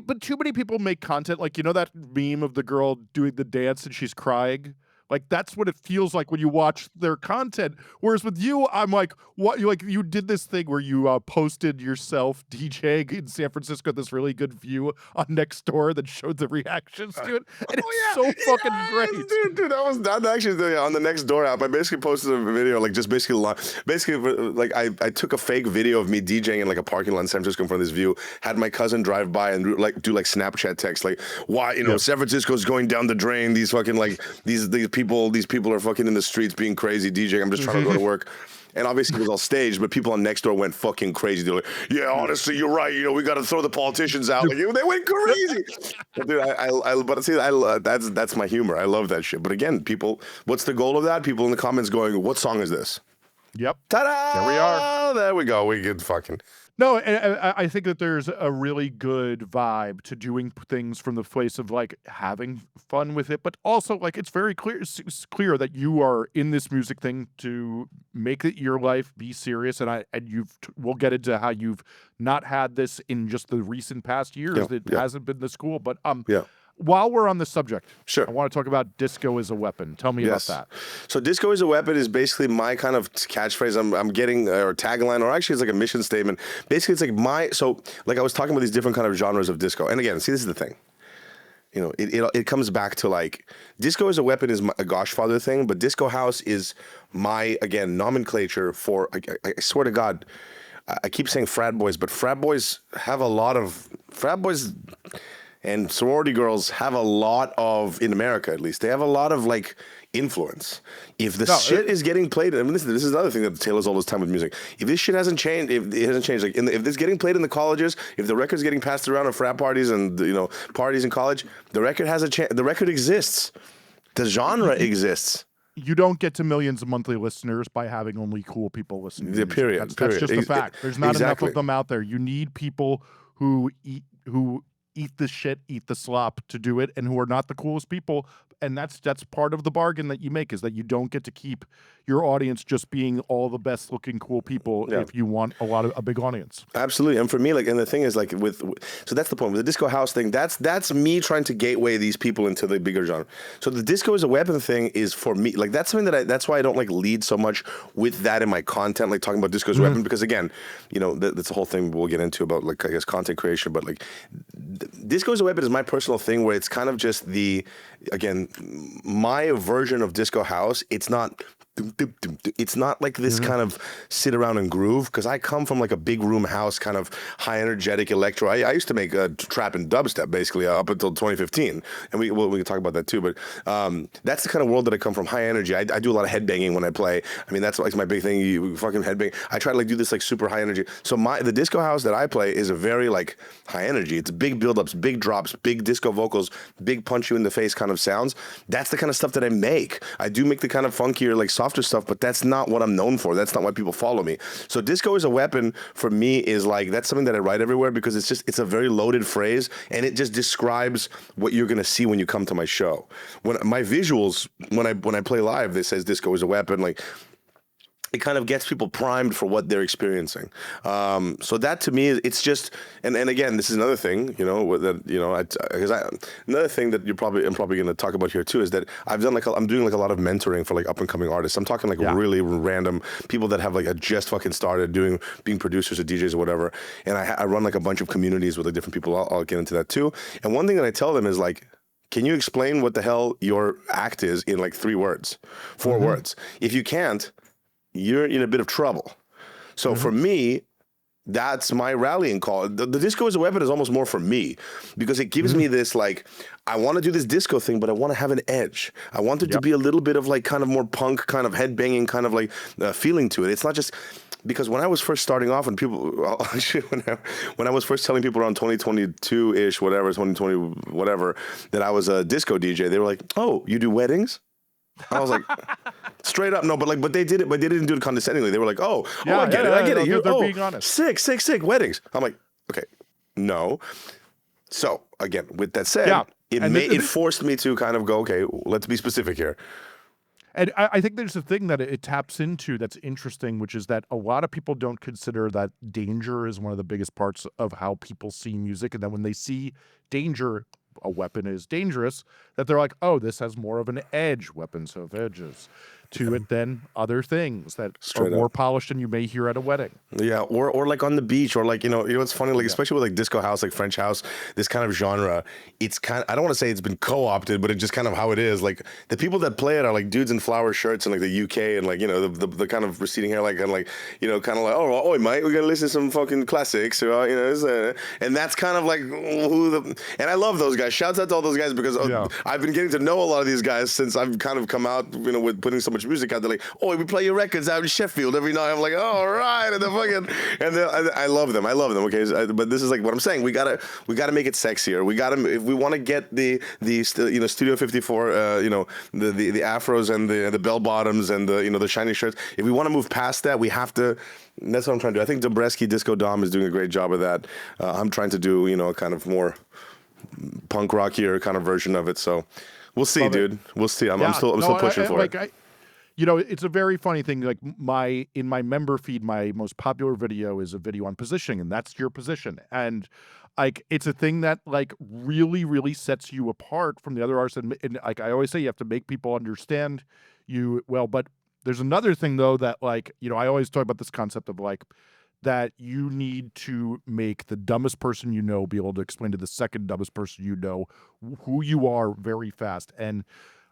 but too many people make content like, that meme of the girl doing the dance and she's crying. Like that's what it feels like when you watch their content. Whereas with you, I'm like, what? You did this thing where you posted yourself DJing in San Francisco, this really good view on Nextdoor that showed the reactions to it, and it's so fucking great, dude. That was not actually on the Nextdoor app. I basically posted a video, like just basically like I took a fake video of me DJing in like a parking lot in San Francisco in front of this view. Had my cousin drive by and do like Snapchat text, like, why San Francisco's going down the drain. These fucking like these people are fucking in the streets being crazy DJing. I'm just trying to go to work. and obviously it was all staged, but people on Nextdoor went fucking crazy. They're like, yeah, honestly, you're right. We got to throw the politicians out. Like, they went crazy. But dude, but see, that's my humor. I love that shit. But again, people, what's the goal of that? People in the comments going, what song is this? Yep. Ta-da! There we are. There we go. We could fucking. No, and I think that there's a really good vibe to doing things from the place of like having fun with it, but also like it's very clear, it's clear that you are in this music thing to make it your life, be serious, and we'll get into how you've not had this in just the recent past years. It hasn't been the school, but while we're on the subject, sure, I want to talk about disco as a weapon. Tell me about that. So disco as a weapon is basically my kind of catchphrase I'm getting, or tagline, or actually it's like a mission statement. Basically, it's like I was talking about these different kind of genres of disco. And again, see, this is the thing. It comes back to like disco as a weapon is a Goshfather thing, but disco house is my, again, nomenclature for, I swear to God, I keep saying frat boys, but frat boys and sorority girls have a lot of, in America at least, they have a lot of like influence. If the shit is getting played, I mean, this is another thing that Taylor's all this time with music. If this shit hasn't changed, if it hasn't changed, like if this getting played in the colleges, if the record's getting passed around at frat parties and parties in college, the record has a chance. The record exists. The genre exists. You don't get to millions of monthly listeners by having only cool people listening. The period. That's just a fact. There's not enough of them out there. You need people who eat the shit, eat the slop to do it, and who are not the coolest people. And that's part of the bargain that you make, is that you don't get to keep your audience just being all the best looking cool people if you want a big audience. Absolutely. And for me, like, and the thing is, like, so that's the point with the disco house thing. That's me trying to gateway these people into the bigger genre. So the disco as a weapon thing is for me, like, that's something that's why I don't like lead so much with that in my content, like talking about disco as a weapon, because again, that's the whole thing we'll get into about, like, I guess content creation, but like disco as a weapon is my personal thing, where it's kind of just my version of disco house. It's not like this kind of sit around and groove, because I come from like a big room house kind of high energetic electro. I used to make trap and dubstep basically up until 2015, and we can talk about that too. But that's the kind of world that I come from, high energy. I do a lot of headbanging when I play. I mean, that's like my big thing. You fucking headbang. I try to like do this like super high energy. So the disco house that I play is a very like high energy. It's big buildups, big drops, big disco vocals, big punch you in the face kind of sounds. That's the kind of stuff that I make. I do make the kind of funkier, like softer stuff, but that's not what I'm known for. That's not why people follow me. So disco as a weapon for me is like, that's something that I write everywhere, because it's a very loaded phrase, and it just describes what you're gonna see when you come to my show. When my visuals, when I play live, it says disco is a weapon, like, it kind of gets people primed for what they're experiencing. So that to me, it's just, and again, this is another thing, another thing that I'm probably going to talk about here too, is that I'm doing like a lot of mentoring for like up and coming artists. I'm talking like really random people that have like just fucking started being producers or DJs or whatever. And I run like a bunch of communities with like different people. I'll get into that too. And one thing that I tell them is like, can you explain what the hell your act is in like 3 words, 4 words? If you can't, you're in a bit of trouble. So for me, that's my rallying call. The disco as a weapon is almost more for me, because it gives me this, like, I want to do this disco thing, but I want to have an edge. I want it to be a little bit of like kind of more punk, kind of headbanging, kind of like feeling to it. It's not just, because when I was first starting off, and people, when I was first telling people around 2022-ish, whatever, 2020, whatever, that I was a disco DJ, they were like, oh, you do weddings? I was like, straight up, no, but they did it, but they didn't do it condescendingly. They were like, I get it. You're being honest. Sick weddings. I'm like, okay, no. So again, with that said, it forced me to kind of go, okay, let's be specific here. And I think there's a thing that it taps into that's interesting, which is that a lot of people don't consider that danger is one of the biggest parts of how people see music. And then when they see danger, a weapon is dangerous, that they're like, oh, this has more of an edge, weapons have edges to it than other things that are more polished than you may hear at a wedding. Yeah, or like on the beach, or like, it's funny, like especially with like disco house, like French house, this kind of genre, it's kind of, I don't want to say it's been co-opted, but it's just kind of how it is. Like the people that play it are like dudes in flower shirts in like the UK, and like, the kind of receding hair, like, and like, kind of like, oh, mate, we gotta listen to some fucking classics, and that's kind of like and I love those guys. Shouts out to all those guys, because I've been getting to know a lot of these guys since I've kind of come out, with putting so much much music out there. Like, oh, we play your records out in Sheffield every night. I'm like, oh, all right, and I love them. I love them. Okay, but this is like what I'm saying. We gotta make it sexier. We gotta, if we want to get the Studio 54, the afros and the bell bottoms and the shiny shirts. If we want to move past that, we have to. That's what I'm trying to do. I think Dobreski Disco Dom is doing a great job of that. I'm trying to do a kind of more punk rockier kind of version of it. So we'll see, dude. We'll see. I'm still pushing for it. It's a very funny thing. Like in my member feed, my most popular video is a video on positioning, and that's your position. And like it's a thing that like really, really sets you apart from the other artists. And like I always say, you have to make people understand you well. But there's another thing though that like I always talk about this concept of like that you need to make the dumbest person be able to explain to the second dumbest person who you are very fast. And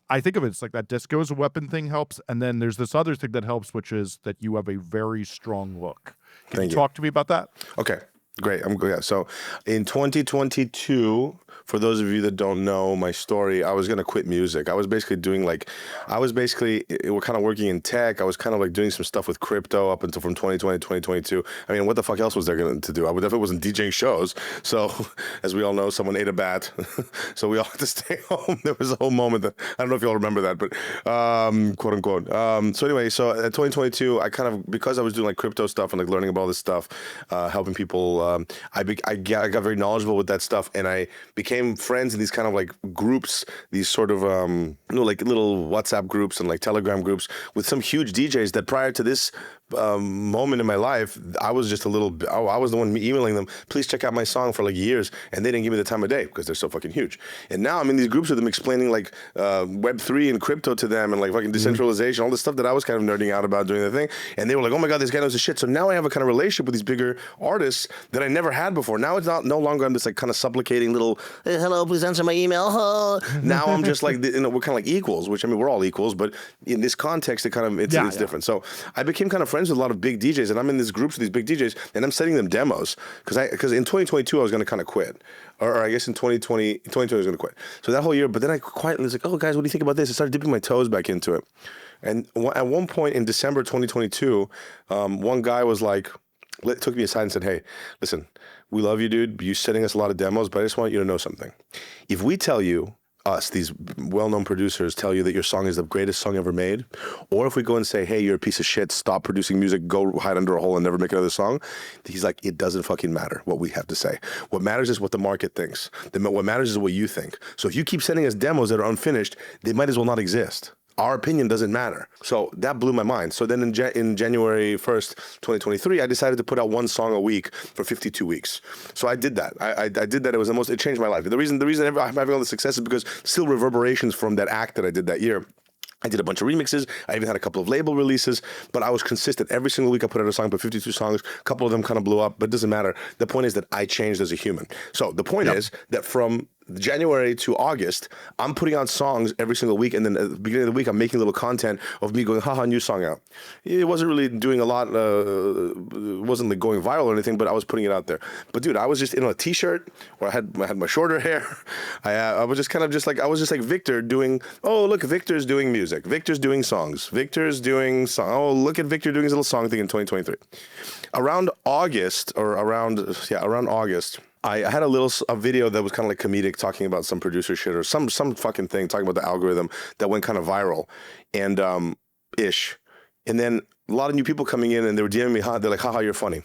I think of it, it's like that disco as a weapon thing helps. And then there's this other thing that helps, which is that you have a very strong look. Can you talk to me about that? Okay, great. Yeah. So in 2022, for those of you that don't know my story, I was going to quit music. I was basically we're kind of working in tech. I was kind of like doing some stuff with crypto up until from 2020 to 2022. I mean, what the fuck else was there to do? I definitely wasn't DJing shows. So as we all know, someone ate a bat. So we all had to stay home. There was a whole moment that, I don't know if you all remember that, but quote unquote. So anyway, so at 2022, I kind of, because I was doing like crypto stuff and like learning about all this stuff, helping people, I got very knowledgeable with that stuff, and I became friends in these kind of like groups, these sort of like little WhatsApp groups and like Telegram groups with some huge DJs that prior to this moment in my life, I was just I was the one emailing them, please check out my song for like years, and they didn't give me the time of day because they're so fucking huge. And now I'm in these groups with them explaining like Web3 and crypto to them and like fucking decentralization, all this stuff that I was kind of nerding out about doing the thing. And they were like, oh my God, this guy knows his shit. So now I have a kind of relationship with these bigger artists that I never had before. Now it's no longer I'm this like kind of supplicating little, hey, hello, please answer my email. Now I'm just like, we're kind of like equals, which I mean, we're all equals, but in this context, it's different. So I became kind of friends with a lot of big DJs, and I'm in these groups with these big DJs, and I'm sending them demos because in 2022 I was going to kind of quit, or I guess in 2020 I was going to quit. So that whole year, but then I quietly was like, oh guys, what do you think about this? I started dipping my toes back into it, and at one point in December 2022, one guy was like, took me aside and said, hey, listen, we love you, dude. You're sending us a lot of demos, but I just want you to know something. If we tell you, these well-known producers tell you that your song is the greatest song ever made, or if we go and say, hey, you're a piece of shit, stop producing music, go hide under a hole and never make another song, he's like, it doesn't fucking matter what we have to say. What matters is what the market thinks. What matters is what you think. So if you keep sending us demos that are unfinished, they might as well not exist. Our opinion doesn't matter. So that blew my mind. So then in January 1st, 2023, I decided to put out one song a week for 52 weeks. So I did that. I did that. It changed my life. The reason I'm having all the success is because still reverberations from that act that I did that year. I did a bunch of remixes. I even had a couple of label releases, but I was consistent. Every single week I put out a song, but 52 songs. A couple of them kind of blew up, but it doesn't matter. The point is that I changed as a human. So the point is that from January to August, I'm putting out songs every single week, and then at the beginning of the week, I'm making little content of me going, haha, new song out. It wasn't really doing a lot, it wasn't like going viral or anything, but I was putting it out there. But dude, I was just in a t-shirt, where I had my shorter hair. I was just kind of just like, Victor doing, oh, look, Victor's doing music. Victor's doing songs. Victor's doing song. Oh, look at Victor doing his little song thing in 2023. Around August, I had a video that was kind of like comedic, talking about some producer shit or some fucking thing, talking about the algorithm that went kind of viral and ish. And then a lot of new people coming in and they were DMing me, they're like, haha, you're funny.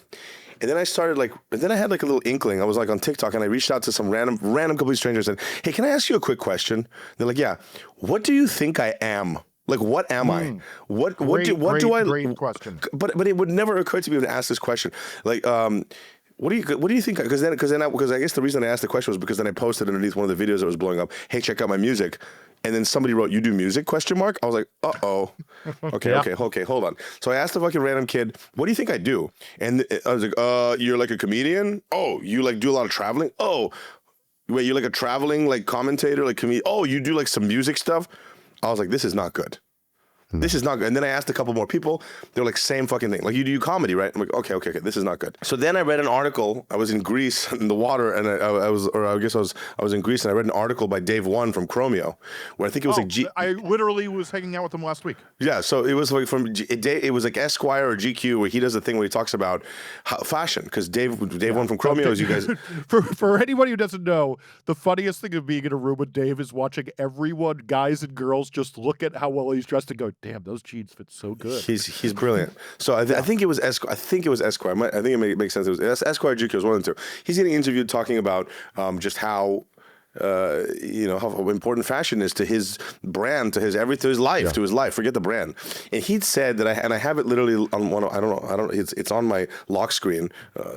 And then I started I had like a little inkling. I was like on TikTok and I reached out to some random complete strangers and said, hey, can I ask you a quick question? They're like, yeah. What do you think I am? Like, what am I? What do I? Great question. But it would never occur to me to ask this question. Like, what do you think? Because I guess the reason I asked the question was because then I posted underneath one of the videos that was blowing up, hey, check out my music. And then somebody wrote, you do music, question mark? I was like, uh-oh. Okay, hold on. So I asked the fucking random kid, what do you think I do? And I was like, you're like a comedian? Oh, you like do a lot of traveling? Oh, wait, you're like a traveling like commentator, like comedian? Oh, you do like some music stuff? I was like, this is not good. This is not good. And then I asked a couple more people. They're like, same fucking thing. Like, you do comedy, right? I'm like, okay. This is not good. So then I read an article. I was in Greece in the water, and I was in Greece, and I read an article by Dave One from Chromeo, where I think it was I literally was hanging out with him last week. Yeah, so it was like it was like Esquire or GQ, where he does a thing where he talks about fashion, because Dave One from Chromeo, as you guys. For anybody who doesn't know, the funniest thing of being in a room with Dave is watching everyone, guys and girls, just look at how well he's dressed and go, damn, those jeans fit so good. He's brilliant. So I think it was Esquire. I think it makes sense. It was Esquire, GQ was one of the two. He's getting interviewed talking about just how how important fashion is to his brand, to his life, to his life. Forget the brand. And he'd said that I have it literally on one. I don't know. It's on my lock screen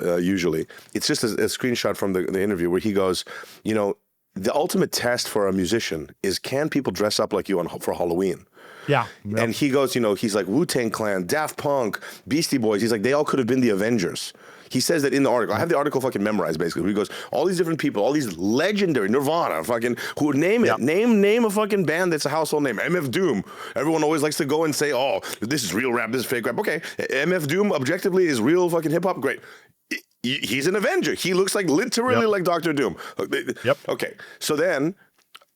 usually. It's just a screenshot from the interview where he goes, the ultimate test for a musician is, can people dress up like you for Halloween? Yeah. And he goes, he's like Wu-Tang Clan, Daft Punk, Beastie Boys. He's like, they all could have been the Avengers. He says that in the article. I have the article fucking memorized, basically. Where he goes, all these different people, all these legendary Nirvana, fucking, who name it. Yep. Name a fucking band that's a household name. MF Doom. Everyone always likes to go and say, oh, this is real rap, this is fake rap. Okay, MF Doom objectively is real fucking hip hop. Great. He's an Avenger. He looks like literally like Dr. Doom. Yep. Okay, so then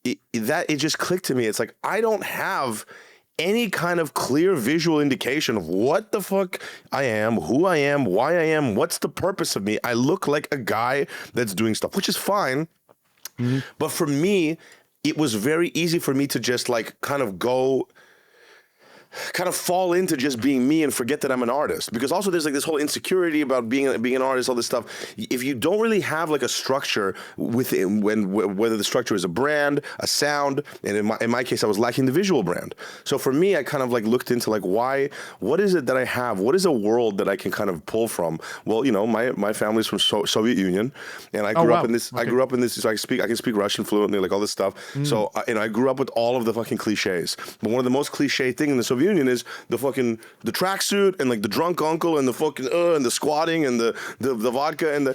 it just clicked to me. It's like, I don't have any kind of clear visual indication of what the fuck I am, who I am, why I am, what's the purpose of me. I look like a guy that's doing stuff, which is fine. Mm-hmm. But for me, it was very easy for me to just like kind of fall into just being me and forget that I'm an artist. Because also there's like this whole insecurity about being an artist, all this stuff. If you don't really have like a structure within, whether the structure is a brand, a sound, and in my case I was lacking the visual brand. So for me, I kind of like looked into like, what is it that I have? What is a world that I can kind of pull from? Well, my family's from Soviet Union, and I grew up in this. Okay. I grew up in this, so I can speak Russian fluently, like all this stuff. So I grew up with all of the fucking cliches. But one of the most cliche thing in the Soviet Union is the tracksuit and like the drunk uncle and the fucking and the squatting and the vodka and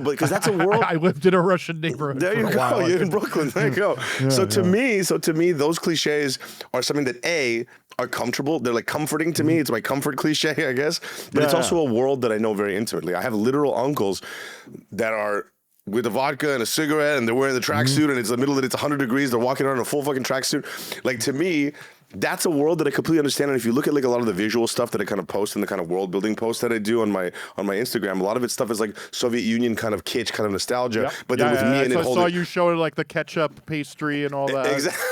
because that's a world. I lived in a Russian neighborhood. There you go. You're in Brooklyn. There you go. To me, those cliches are something that are comfortable. They're like comforting to me. It's my comfort cliche, I guess. But it's also a world that I know very intimately. I have literal uncles that are with a vodka and a cigarette, and they're wearing the tracksuit, and it's the middle of it's 100 degrees. They're walking around in a full fucking tracksuit. Like, to me, that's a world that I completely understand. And if you look at like a lot of the visual stuff that I kind of post and the kind of world building posts that I do on my Instagram, a lot of it stuff is like Soviet Union kind of kitsch, kind of nostalgia. Yep. But then with me and I saw you showing like the ketchup pastry and all that. Exactly.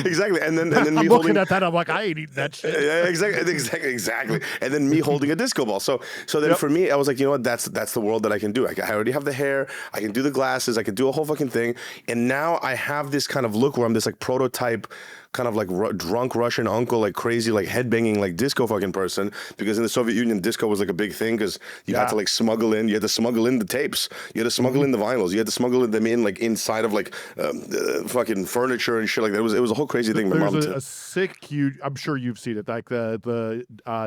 Exactly, and then I'm me looking at that, I'm like, I ain't eating that shit. Yeah, exactly. And then me holding a disco ball. So then for me, I was like, you know what? That's the world that I can do. I already have the hair. I can do the glasses. I can do a whole fucking thing. And now I have this kind of look where I'm this like prototype, kind of like drunk Russian uncle, like crazy, like headbanging, like disco fucking person. Because in the Soviet Union, disco was like a big thing because you had to like smuggle in. You had to smuggle in the tapes. You had to smuggle in the vinyls. You had to smuggle them in like inside of like fucking furniture and shit like that. It was a whole crazy thing. There's a sick, huge. I'm sure you've seen it, like the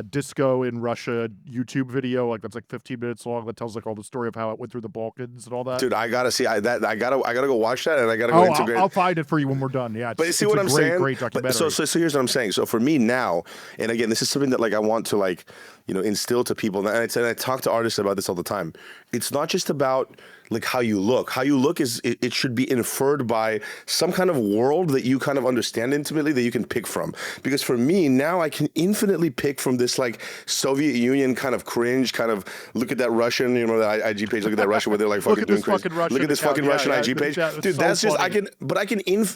disco in Russia YouTube video, like that's like 15 minutes long. That tells like all the story of how it went through the Balkans and all that. Dude, I gotta see. I gotta go watch that, and I gotta go integrate. I'll find it for you when we're done. Yeah, but you see what I'm saying? Great documentary. So here's what I'm saying. So for me now, and again, this is something that like I want to like instill to people, and I talk to artists about this all the time. It's not just about like how you look. How you look is it should be inferred by some kind of world that you kind of understand intimately that you can pick from. Because for me now, I can infinitely pick from this like Soviet Union kind of cringe, kind of look at that Russian, that IG page. Look at that Russian where they're like fucking doing crazy. Look at this fucking Russian IG page, dude. That's so funny.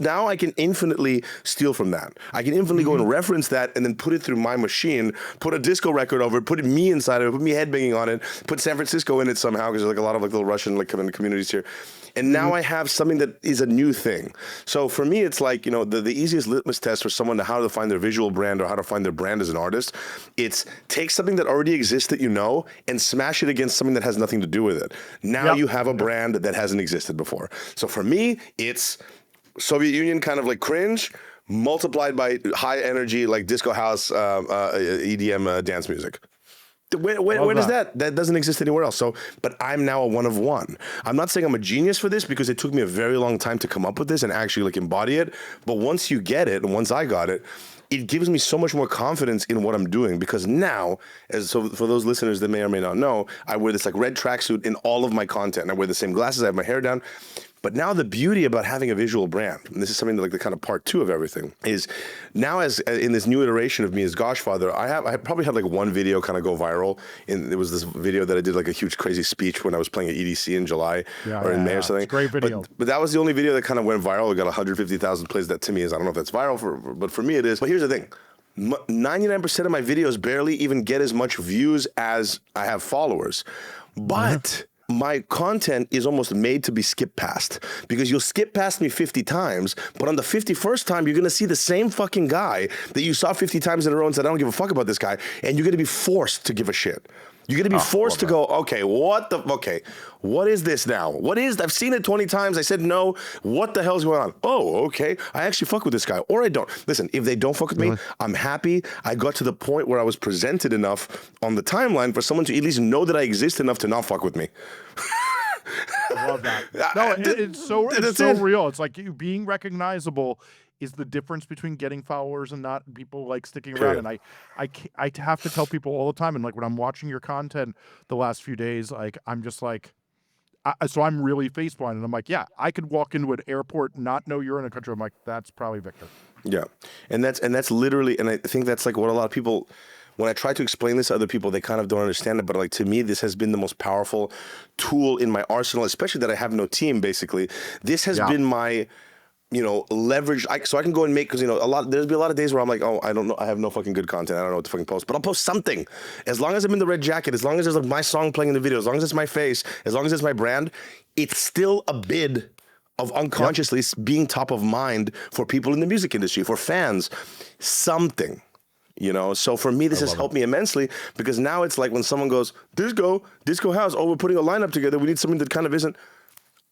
Now I can infinitely steal from that. I can infinitely go and reference that and then put it through my machine, put a disco record over it, put me inside of it, put me headbanging on it, put San Francisco in it somehow because there's like a lot of like little Russian like in the communities here. And now I have something that is a new thing. So for me, it's like, the easiest litmus test for someone to how to find their visual brand or how to find their brand as an artist, it's take something that already exists that and smash it against something that has nothing to do with it. Now you have a brand that hasn't existed before. So for me, it's Soviet Union kind of like cringe multiplied by high energy like disco house, EDM dance music. Where does that doesn't exist anywhere else. So, but I'm now a one of one. I'm not saying I'm a genius for this because it took me a very long time to come up with this and actually like embody it. But once you get it, and once I got it, it gives me so much more confidence in what I'm doing, because now, so for those listeners that may or may not know, I wear this like red tracksuit in all of my content. And I wear the same glasses. I have my hair down. But now the beauty about having a visual brand, and this is something that, like the kind of part 2 of everything, is now as in this new iteration of me as Goshfather, I probably had like one video kind of go viral. And it was this video that I did like a huge crazy speech when I was playing at EDC in July or in May or something. It's a great video. But that was the only video that kind of went viral. It got 150,000 plays. That to me is, I don't know if that's viral, but for me it is. But here's the thing. 99% of my videos barely even get as much views as I have followers. But my content is almost made to be skipped past, because you'll skip past me 50 times, but on the 51st time, you're going to see the same fucking guy that you saw 50 times in a row and said, I don't give a fuck about this guy. And you're going to be forced to give a shit. You're going to be forced to go, okay, what is this now? I've seen it 20 times. I said no. What the hell's going on? Oh, okay. I actually fuck with this guy, or I don't. Listen, if they don't fuck with me, I'm happy. I got to the point where I was presented enough on the timeline for someone to at least know that I exist enough to not fuck with me. I love that. No, it's so real. It's like you being recognizable is the difference between getting followers and not, people like sticking around. And I have to tell people all the time, and like when I'm watching your content the last few days, like I'm just like, so I'm really faceblind, and I'm like, yeah, I could walk into an airport, not know you're in a country. I'm like, that's probably Victor. Yeah, and that's literally, and I think that's like what a lot of people, when I try to explain this to other people, they kind of don't understand it. But like, to me, this has been the most powerful tool in my arsenal, especially that I have no team. Basically, this has been my, leverage. So I can go and make, because there's been a lot of days where I'm like, oh, I don't know, I have no fucking good content, I don't know what to fucking post, but I'll post something. As long as I'm in the red jacket, as long as there's like my song playing in the video, as long as it's my face, as long as it's my brand, it's still a bid of unconsciously being top of mind for people in the music industry, for fans, something. So for me, this has helped me immensely, because now it's like when someone goes, disco house, oh, we're putting a lineup together, we need something that kind of isn't,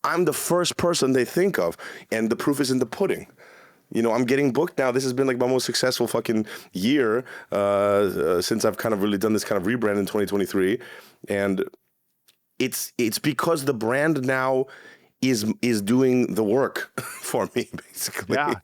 I'm the first person they think of, and the proof is in the pudding. I'm getting booked now. This has been like my most successful fucking year since I've kind of really done this kind of rebrand in 2023, and it's because the brand now is doing the work for me, basically. Yeah.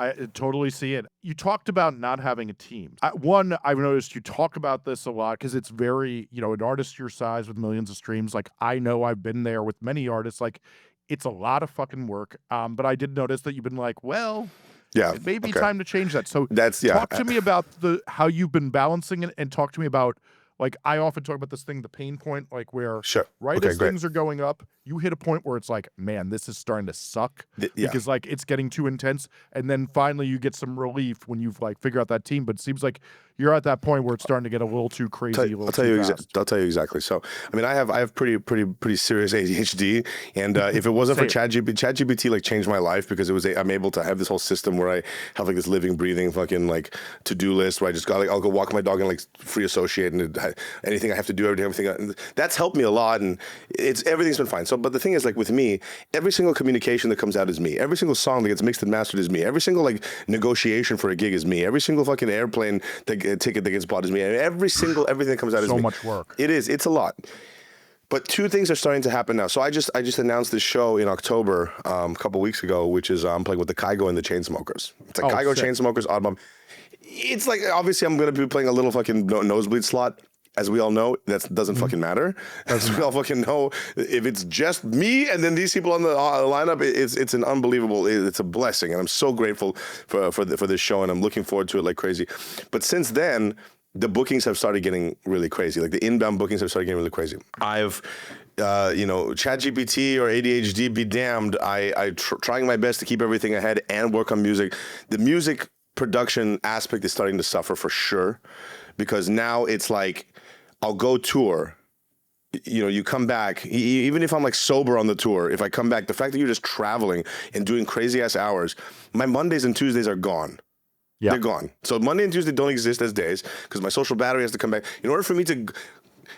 I totally see it. You talked about not having a team. One, I've noticed you talk about this a lot because it's very, an artist your size with millions of streams. Like, I know I've been there with many artists. Like, it's a lot of fucking work. But I did notice that you've been like, well, it may be time to change that. So talk to me about how you've been balancing it, and talk to me about, like, I often talk about this thing, the pain point, like where as things are going up, you hit a point where it's like, man, this is starting to suck because like it's getting too intense. And then finally you get some relief when you've like figured out that team. But it seems like you're at that point where it's starting to get a little too crazy. I'll tell you exactly. So, I mean, I have pretty serious ADHD, and if it wasn't for ChatGPT like changed my life, because I'm able to have this whole system where I have like this living, breathing fucking like to-do list where I just got like, I'll go walk my dog and like free associate, and anything I have to do, everything that's helped me a lot, and everything's been fine. So, but the thing is, like with me, every single communication that comes out is me. Every single song that gets mixed and mastered is me. Every single like negotiation for a gig is me. Every single fucking airplane ticket that gets bought is me. Everything that comes out is me. So much work. It is. It's a lot. But two things are starting to happen now. So I just announced this show in October, a couple weeks ago, which is I'm playing with the Kygo and the Chainsmokers. It's like Kygo, Chainsmokers, Oddmom. It's like, obviously I'm going to be playing a little fucking nosebleed slot. As we all know, that doesn't fucking matter. As we all fucking know, if it's just me and then these people on the lineup, it's an unbelievable, it's a blessing. And I'm so grateful for this show, and I'm looking forward to it like crazy. But since then, the bookings have started getting really crazy. Like the inbound bookings have started getting really crazy. I've ChatGPT or ADHD be damned. I trying my best to keep everything ahead and work on music. The music production aspect is starting to suffer for sure, because now it's like, I'll go tour, you come back, even if I'm like sober on the tour, if I come back, the fact that you're just traveling and doing crazy ass hours, my Mondays and Tuesdays are gone. Yeah. They're gone. So Monday and Tuesday don't exist as days, because my social battery has to come back. In order for me to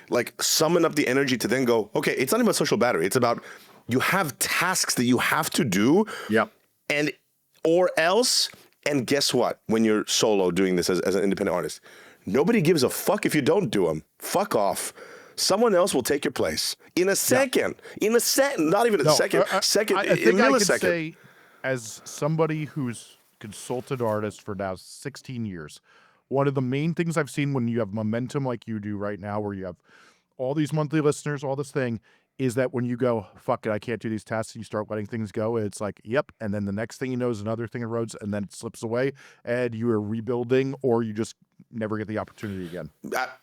like summon up the energy to then go, okay, it's not about social battery. It's about, you have tasks that you have to do. Yep. Or else, and guess what? When you're solo doing this as an independent artist, nobody gives a fuck if you don't do them. Fuck off. Someone else will take your place in a second. Yeah. In a second, not even a second. I think I could say, as somebody who's consulted artist for now 16 years. One of the main things I've seen when you have momentum like you do right now, where you have all these monthly listeners, all this thing, is that when you go, fuck it, I can't do these tasks, and you start letting things go, it's like, yep. And then the next thing you know is another thing erodes, and then it slips away, and you are rebuilding, or you just never get the opportunity again.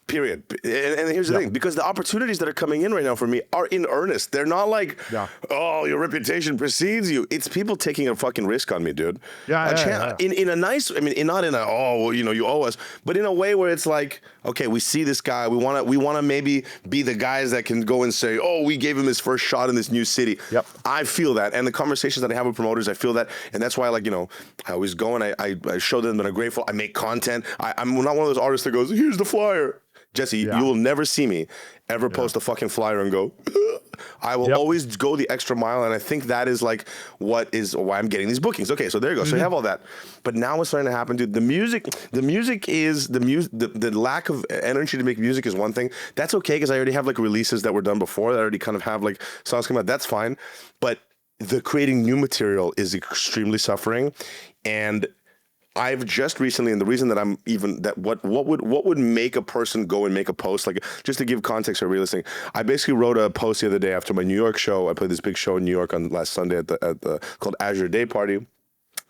Period. And here's the thing, because the opportunities that are coming in right now for me are in earnest. They're not like, oh, your reputation precedes you. It's people taking a fucking risk on me, dude. In a nice, I mean, not in a, oh, you know, you owe us, but in a way where it's like, okay, we see this guy, we want to maybe be the guys that can go and say, oh, we gave him his first shot in this new city. I feel that. And the conversations that I have with promoters, I feel that. And that's why, like, you know, I always go and I show them that I'm grateful. I make content. I'm not one of those artists that goes, here's the flyer. Jesse, you will never see me ever post a fucking flyer and go, I will always go the extra mile. And I think that is like why I'm getting these bookings. Okay, so there you go. So you have all that. But now what's starting to happen, dude, the music is the lack of energy to make music is one thing. That's okay, because I already have like releases that were done before that already kind of have like songs come out. That's fine. But the creating new material is extremely suffering. And I've just recently, and the reason that I'm even that what would make a person go and make a post, like, just to give context for real listening, I basically wrote a post the other day after my New York show. I played this big show in New York on last Sunday at the called Azure Day Party.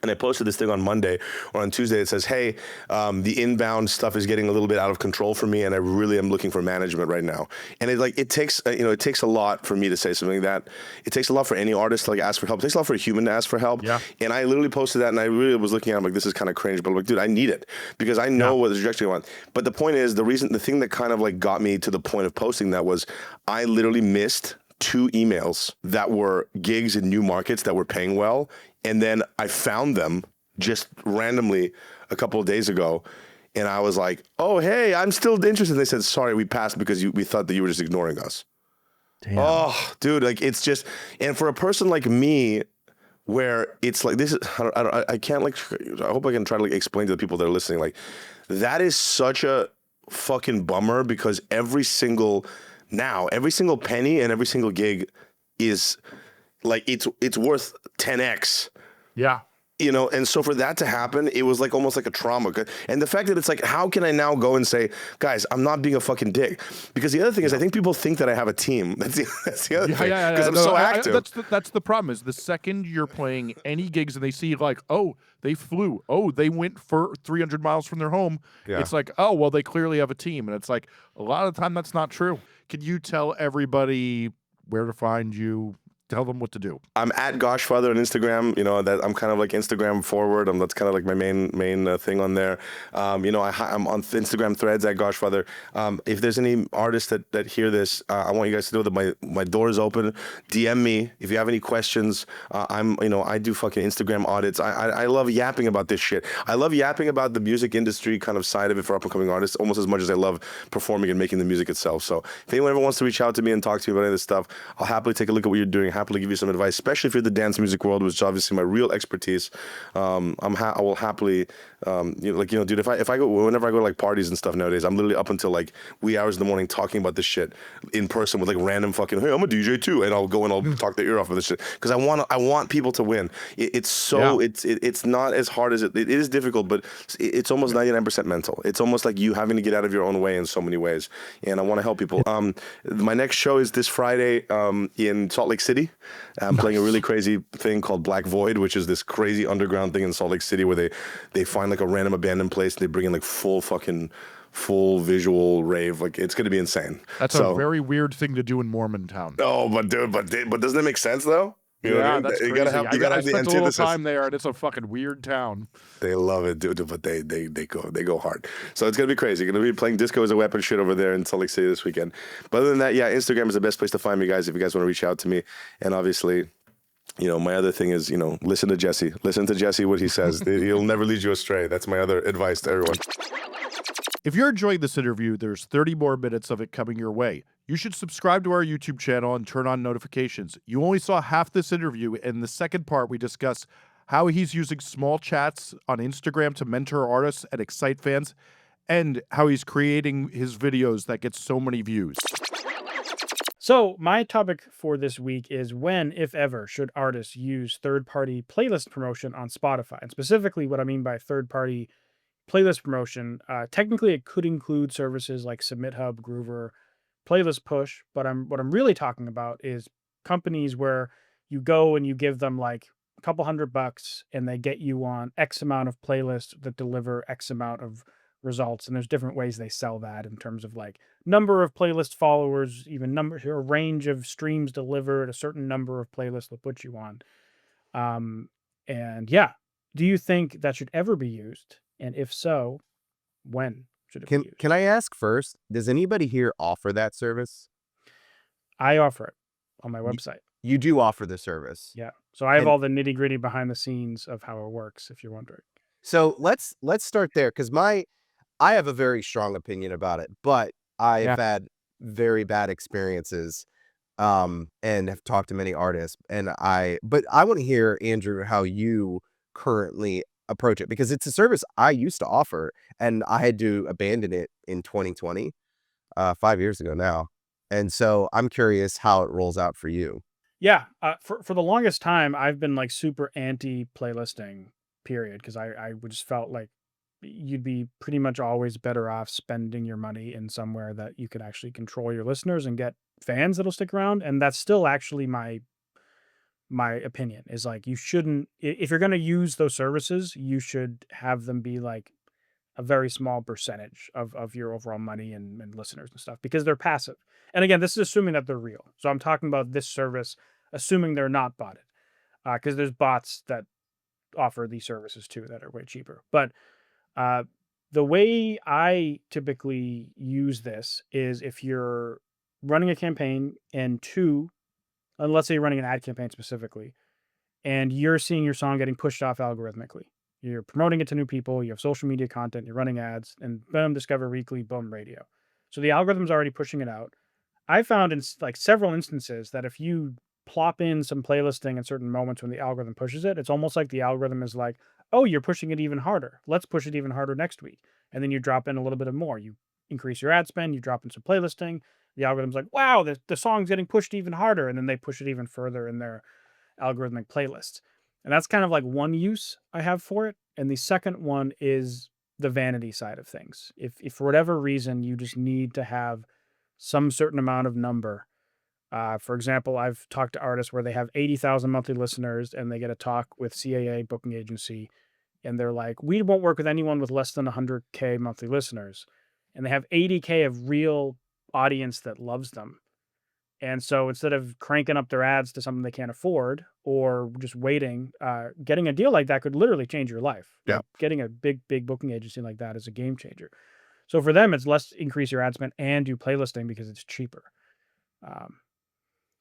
And I posted this thing on Monday or on Tuesday. It says, hey, the inbound stuff is getting a little bit out of control for me, and I really am looking for management right now. And it takes a lot for me to say something like that. It takes a lot for any artist to like ask for help. It takes a lot for a human to ask for help. And I literally posted that, and I really was looking at it, I'm like, this is kind of cringe, but I'm like, dude, I need it, because I know what the trajectory I want. But the point is, the thing that kind of like got me to the point of posting that was I literally missed 2 emails that were gigs in new markets that were paying well. And then I found them just randomly a couple of days ago. And I was like, oh, hey, I'm still interested. And they said, sorry, we passed because we thought that you were just ignoring us. Damn. Oh, dude, like, it's just, and for a person like me, where it's like, this is, I can't like, I hope I can try to like explain to the people that are listening, like, that is such a fucking bummer, because every single penny and every single gig is like, it's worth 10x. You know, and so for that to happen, it was like almost like a trauma. And the fact that it's like, how can I now go and say, guys, I'm not being a fucking dick? Because the other thing is, I think people think that I have a team. That's the other thing. Because I'm so active. That's the problem, is the second you're playing any gigs and they see like, oh, they flew. Oh, they went for 300 miles from their home. It's like, oh, well, they clearly have a team. And it's like, a lot of the time that's not true. Can you tell everybody where to find you? Tell them what to do. I'm at Goshfather on Instagram. You know, that I'm kind of like Instagram forward. That's kind of like my main thing on there. You know, I'm on Instagram threads at Goshfather. If there's any artists that hear this, I want you guys to know that my door is open. DM me if you have any questions. I do fucking Instagram audits. I love yapping about this shit. I love yapping about the music industry kind of side of it for up and coming artists almost as much as I love performing and making the music itself. So if anyone ever wants to reach out to me and talk to me about any of this stuff, I'll happily take a look at what you're doing. Happily give you some advice, especially if you're in the dance music world, which is obviously my real expertise. I will happily, dude, if I go, whenever I go to like parties and stuff nowadays, I'm literally up until like wee hours in the morning talking about this shit in person with like random fucking, hey, I'm a DJ too, and I'll go and I'll talk their ear off of this shit, because I want people to win. It's not as hard as it is difficult, but it's almost 99% mental. It's almost like you having to get out of your own way in so many ways, and I want to help people. My next show is this Friday in Salt Lake City. I'm playing a really crazy thing called Black Void, which is this crazy underground thing in Salt Lake City where they find like a random abandoned place and they bring in like full visual rave. Like, it's gonna be insane. That's a very weird thing to do in Mormontown. Oh, but dude, but doesn't that make sense though? You know what I mean? That's you crazy. gotta have the I spent a little antithesis. time there, and it's a fucking weird town. They love it, dude, but they go hard. So it's gonna be crazy. You're gonna be playing Disco as a Weapon shit over there in Salt Lake City this weekend. But other than that, yeah, Instagram is the best place to find me, guys, if you guys want to reach out to me. And obviously, you know, my other thing is, you know, listen to Jesse. Listen to Jesse, what he says. He'll never lead you astray. That's my other advice to everyone. If you're enjoying this interview, there's 30 more minutes of it coming your way. You should subscribe to our YouTube channel and turn on notifications. You only saw half this interview. In the second part, we discuss how he's using small chats on Instagram to mentor artists and excite fans, and how he's creating his videos that get so many views. So, my topic for this week is when, if ever, should artists use third party playlist promotion on Spotify? And specifically, what I mean by third party playlist promotion, technically, it could include services like SubmitHub, Groover, Playlist Push. But what I'm really talking about is companies where you go and you give them like a couple $100 and they get you on X amount of playlists that deliver X amount of results. And there's different ways they sell that in terms of like number of playlist followers, even number or range of streams delivered, a certain number of playlists they'll put you on. Um, and yeah, do you think that should ever be used? And if so, when should it be used? Can I ask first, does anybody here offer that service? I offer it on my website. You do offer the service. Yeah. So I have And- all the nitty gritty behind the scenes of how it works, if you're wondering. So let's start there, because I have a very strong opinion about it, but I have had very bad experiences, and have talked to many artists, but I want to hear, Andrew, how you currently approach it, because it's a service I used to offer and I had to abandon it in 2020, 5 years ago now. And so I'm curious how it rolls out for you. Yeah. For the longest time, I've been like super anti playlisting, period, because I just felt like you'd be pretty much always better off spending your money in somewhere that you could actually control your listeners and get fans that'll stick around. And that's still actually my opinion is like you shouldn't if you're going to use those services, you should have them be like a very small percentage of your overall money and listeners and stuff, because they're passive. And again, this is assuming that they're real. So I'm talking about this service assuming they're not botted, because there's bots that offer these services too that are way cheaper. But uh, the way I typically use this is if you're running a campaign and let's say you're running an ad campaign specifically, and you're seeing your song getting pushed off algorithmically. You're promoting it to new people, you have social media content, you're running ads, and boom, Discover Weekly, boom, radio. So the algorithm's already pushing it out. I found in like several instances that if you plop in some playlisting at certain moments when the algorithm pushes it, it's almost like the algorithm is like, oh, you're pushing it even harder. Let's push it even harder next week. And then you drop in a little bit of more. You increase your ad spend, you drop in some playlisting. The algorithm's like, wow, the song's getting pushed even harder. And then they push it even further in their algorithmic playlists. And that's kind of like one use I have for it. And the second one is the vanity side of things. If for whatever reason you just need to have some certain amount of number. For example, I've talked to artists where they have 80,000 monthly listeners and they get a talk with CAA booking agency. And they're like, we won't work with anyone with less than 100K monthly listeners. And they have 80K of real audience that loves them. And so instead of cranking up their ads to something they can't afford or just waiting, getting a deal like that could literally change your life. Yeah. Like, getting a big booking agency like that is a game changer. So for them, it's less increase your ad spend and do playlisting because it's cheaper.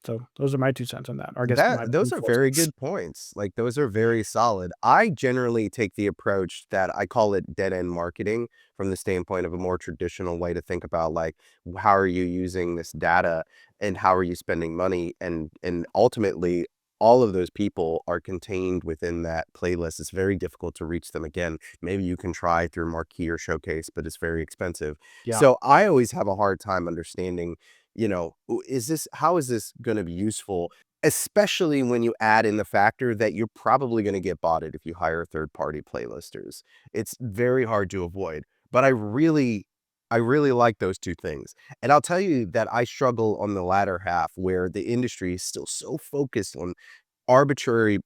So those are my 2 cents on that. Or I guess Those are very good points. Like, those are very solid. I generally take the approach that I call it dead end marketing, from the standpoint of a more traditional way to think about, like, how are you using this data and how are you spending money? And ultimately, all of those people are contained within that playlist. It's very difficult to reach them again. Maybe you can try through Marquee or Showcase, but it's very expensive. Yeah. So I always have a hard time understanding, how is this going to be useful, especially when you add in the factor that you're probably going to get botted if you hire third-party playlisters. It's very hard to avoid, but I really like those two things. And I'll tell you that I struggle on the latter half, where the industry is still so focused on arbitrary,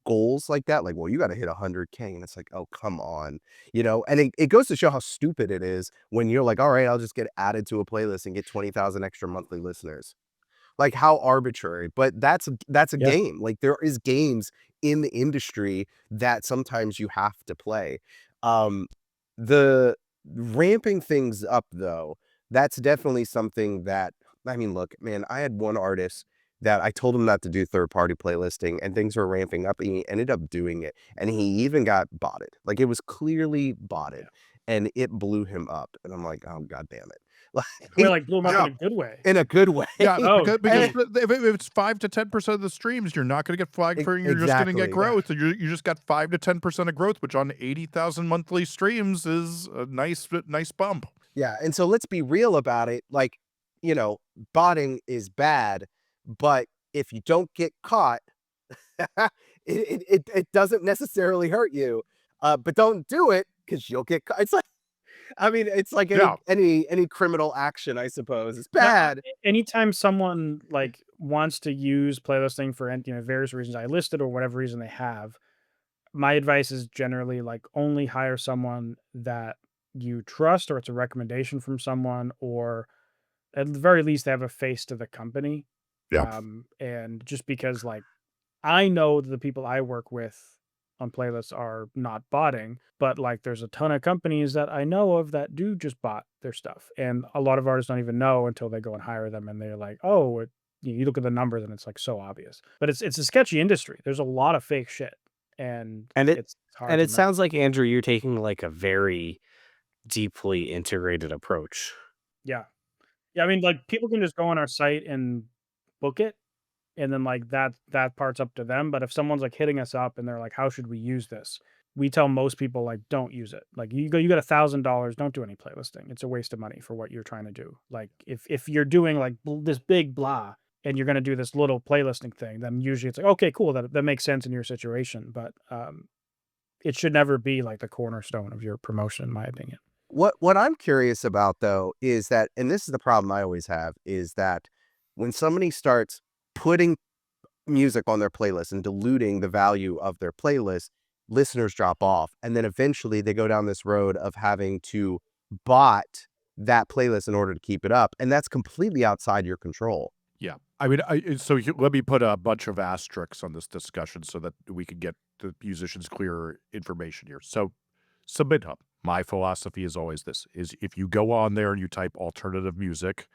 goals like that. Like, well, you got to hit 100K, and it's like, oh, come on, and it goes to show how stupid it is when you're like, all right, I'll just get added to a playlist and get 20,000 extra monthly listeners. Like, how arbitrary. But that's a Yeah. game. Like, there is games in the industry that sometimes you have to play. The ramping things up, though, that's definitely something that, I mean, look, man, I had one artist that I told him not to do third-party playlisting, and things were ramping up, and he ended up doing it, and he even got botted. Like, it was clearly botted, and it blew him up, and I'm like, oh, god damn it. Well, like blew them up Yeah. in a good way. In a good way. Yeah, Oh, because if it's 5 to 10% of the streams, you're not going to get flagged for, you're just going to Exactly, get growth. You just got 5 to 10% of growth, which on 80,000 monthly streams is a nice bump. Yeah, and so let's be real about it. Like, you know, botting is bad, but if you don't get caught, it doesn't necessarily hurt you. But don't do it because you'll get caught. It's like, I mean, it's like Yeah. any criminal action, I suppose. It's Now, bad. anytime someone like wants to use playlisting for various reasons I listed or whatever reason they have, my advice is generally like only hire someone that you trust, or it's a recommendation from someone, or at the very least they have a face to the company. Yeah. And just because like I know that the people I work with on playlists are not botting, but like there's a ton of companies that I know of that do just bot their stuff. And a lot of artists don't even know until they go and hire them and they're like, oh, you look at the numbers and it's like so obvious. But it's a sketchy industry. There's a lot of fake shit. And And it's hard to it know. sounds like, Andrew, you're taking like a very deeply integrated approach. Yeah. Yeah. I mean, like people can just go on our site and book it. And then like that part's up to them. But if someone's like hitting us up and they're like, how should we use this? We tell most people like don't use it. Like you got $1,000, don't do any playlisting. It's a waste of money for what you're trying to do. Like if you're doing like this big blah and you're gonna do this little playlisting thing, then usually it's like, okay, cool, that makes sense in your situation. But it should never be like the cornerstone of your promotion, in my opinion. What I'm curious about though is that, and this is the problem I always have, is that when somebody starts putting music on their playlist and diluting the value of their playlist, listeners drop off. And then eventually they go down this road of having to bot that playlist in order to keep it up. And that's completely outside your control. Yeah. I mean, let me put a bunch of asterisks on this discussion so that we can get the musicians clearer information here. So, Submit Hub. My philosophy is always this: is if you go on there and you type alternative music,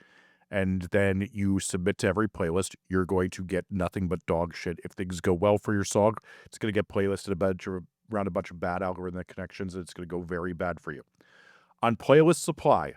and then you submit to every playlist, you're going to get nothing but dog shit. If things go well for your song, it's going to get playlisted around a bunch of bad algorithmic connections, and it's going to go very bad for you. On Playlist Supply,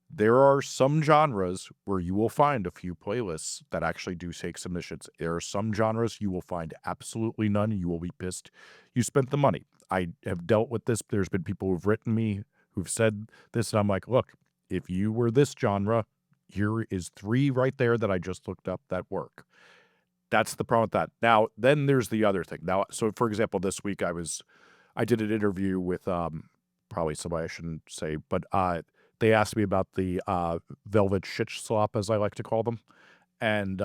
there are some genres where you will find a few playlists that actually do take submissions. There are some genres you will find absolutely none. You will be pissed you spent the money. I have dealt with this. There's been people who've written me who've said this, and I'm like, look, if you were this genre, here is 3 right there that I just looked up that work. That's the problem with that. Now, then there's the other thing. Now, so for example, this week I did an interview with probably somebody I shouldn't say, but they asked me about the velvet shit slop, as I like to call them. And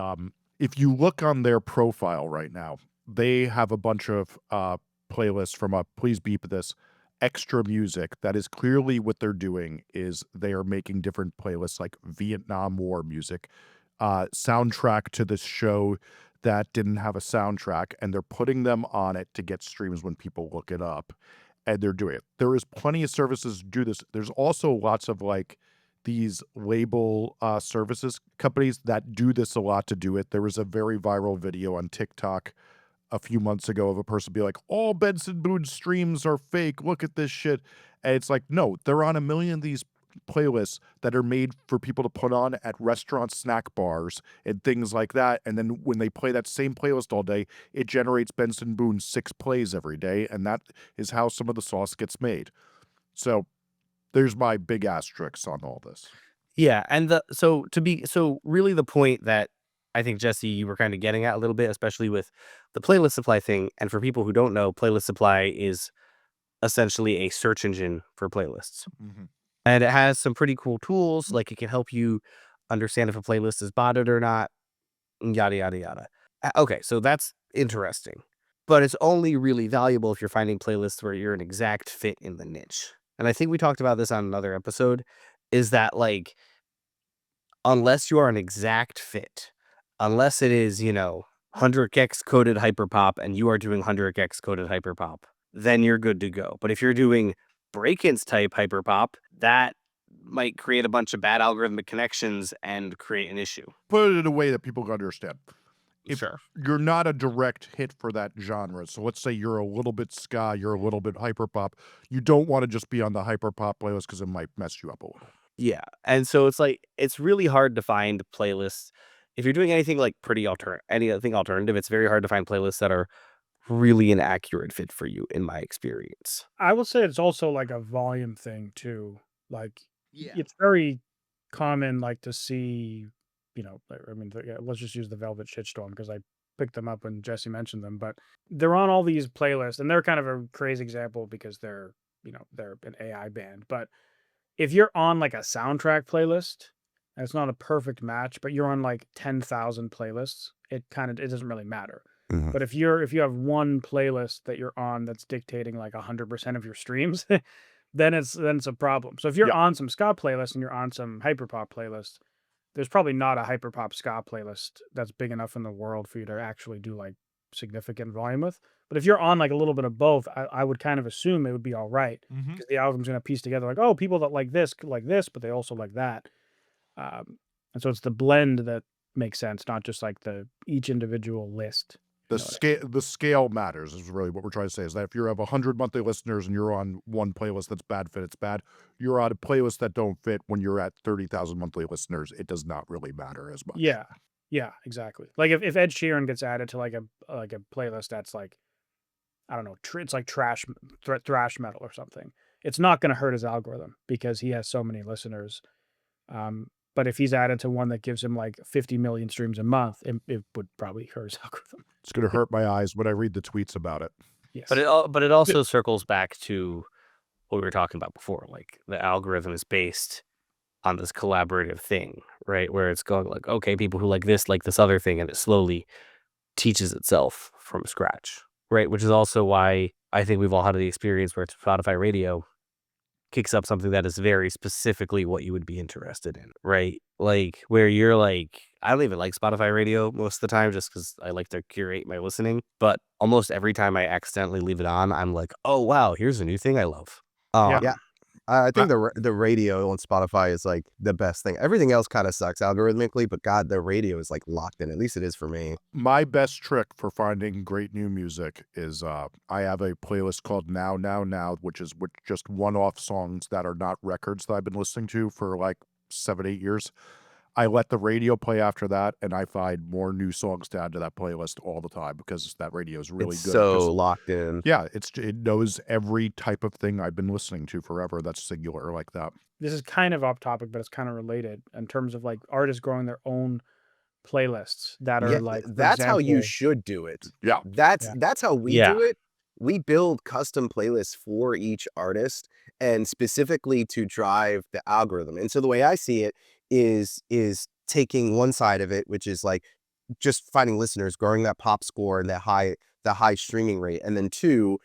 if you look on their profile right now, they have a bunch of playlists from please beep this, extra music. That is clearly what they're doing, is they are making different playlists like Vietnam War music, soundtrack to this show that didn't have a soundtrack, and they're putting them on it to get streams when people look it up. And they're doing it. There is plenty of services to do this. There's also lots of like these label services companies that do this a lot to do it. There was a very viral video on TikTok a few months ago of a person be like, all Benson Boone streams are fake. Look at this shit. And it's like, no, they're on a million of these playlists that are made for people to put on at restaurants, snack bars, and things like that. And then when they play that same playlist all day, it generates Benson Boone 6 plays every day. And that is how some of the sauce gets made. So there's my big asterisk on all this. Yeah, and so really the point that I think, Jesse, you were kind of getting at a little bit, especially with the Playlist Supply thing. And for people who don't know, Playlist Supply is essentially a search engine for playlists. Mm-hmm. And it has some pretty cool tools, like it can help you understand if a playlist is botted or not, yada, yada, yada. Okay, so that's interesting. But it's only really valuable if you're finding playlists where you're an exact fit in the niche. And I think we talked about this on another episode, is that like, unless you are an exact fit, unless it is, 100x coded hyperpop and you are doing 100x coded hyperpop, then you're good to go. But if you're doing break-ins type hyperpop, that might create a bunch of bad algorithmic connections and create an issue. Put it in a way that people can understand. If Sure. you're not a direct hit for that genre, so let's say you're a little bit ska, you're a little bit hyperpop, you don't want to just be on the hyperpop playlist because it might mess you up a little. Yeah. And so it's like, it's really hard to find playlists. If you're doing anything like anything alternative, it's very hard to find playlists that are really an accurate fit for you, in my experience. I will say it's also like a volume thing too. Like Yeah. it's very common, like, to see, I mean, let's just use the Velvet Shitstorm because I picked them up when Jesse mentioned them, but they're on all these playlists, and they're kind of a crazy example because they're an AI band. But if you're on like a soundtrack playlist, and it's not a perfect match, but you're on like 10,000 playlists, it doesn't really matter. Mhm. But if you have one playlist that you're on that's dictating like 100% of your streams, then it's a problem. So if you're Yeah. on some ska playlist and you're on some hyperpop playlist, there's probably not a hyperpop ska playlist that's big enough in the world for you to actually do like significant volume with. But if you're on like a little bit of both, I would kind of assume it would be all right Mhm. because the algorithm's going to piece together like, oh, people that like this, but they also like that. And so it's the blend that makes sense, not just like each individual list. The You know what I scale, the scale matters is really what we're trying to say. Is that if you have 100 monthly listeners and you're on one playlist that's bad fit, it's bad. You're on a playlist that don't fit when you're at 30,000 monthly listeners. It does not really matter as much. Yeah, yeah, exactly. Like if Ed Sheeran gets added to like a playlist that's like, I don't know, it's like thrash metal or something. It's not going to hurt his algorithm because he has so many listeners. But if he's added to one that gives him like 50 million streams a month, it would probably hurt his algorithm. It's going to hurt my eyes when I read the tweets about it. Yes. But it also circles back to what we were talking about before. Like the algorithm is based on this collaborative thing, right? Where it's going like, okay, people who like this other thing, and it slowly teaches itself from scratch, right? Which is also why I think we've all had the experience where Spotify Radio kicks up something that is very specifically what you would be interested in, right? Like where you're like, I don't even like Spotify Radio most of the time just because I like to curate my listening. But almost every time I accidentally leave it on, I'm like, oh wow, here's a new thing I love. Yeah. I think the radio on Spotify is like the best thing. Everything else kind of sucks algorithmically, but God, the radio is like locked in. At least it is for me. My best trick for finding great new music is I have a playlist called Now, Now, Now, which is just one-off songs that are not records that I've been listening to for like 7-8 years. I let the radio play after that, and I find more new songs to add to that playlist all the time because that radio is really It's good. so locked in. Yeah, it knows every type of thing I've been listening to forever that's singular like that. This is kind of off topic, but it's kind of related in terms of like artists growing their own playlists that are like, for that's how you example, should do it. Yeah. That's how we Yeah. do it. We build custom playlists for each artist and specifically to drive the algorithm. And so the way I see it is taking one side of it, which is like just finding listeners, growing that pop score and the high streaming rate, and then two,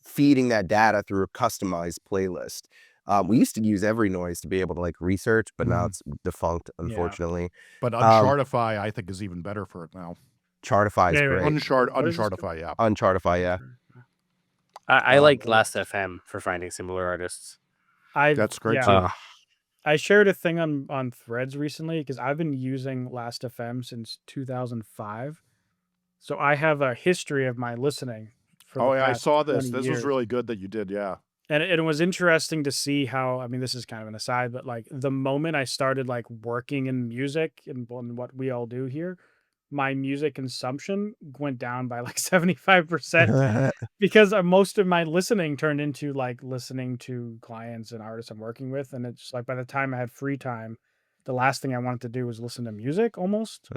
feeding that data through a customized playlist. We used to use Every Noise to be able to like research, but now it's defunct, unfortunately. But Unchartify, I think, is even better for it now. Chartify is Wait, great. What is this Unchartify, yeah. Unchartify, yeah. I like Last.fm for finding similar artists. That's great yeah. too. I shared a thing on Threads recently because I've been using Last.fm since 2005. So I have a history of my listening. Oh yeah, I past saw this. 20 This years. was really good that you did, yeah. And it was interesting to see how, I mean, this is kind of an aside, but like the moment I started like working in music and what we all do here, my music consumption went down by like 75% because most of my listening turned into like listening to clients and artists I'm working with. And it's like by the time I had free time, the last thing I wanted to do was listen to music almost.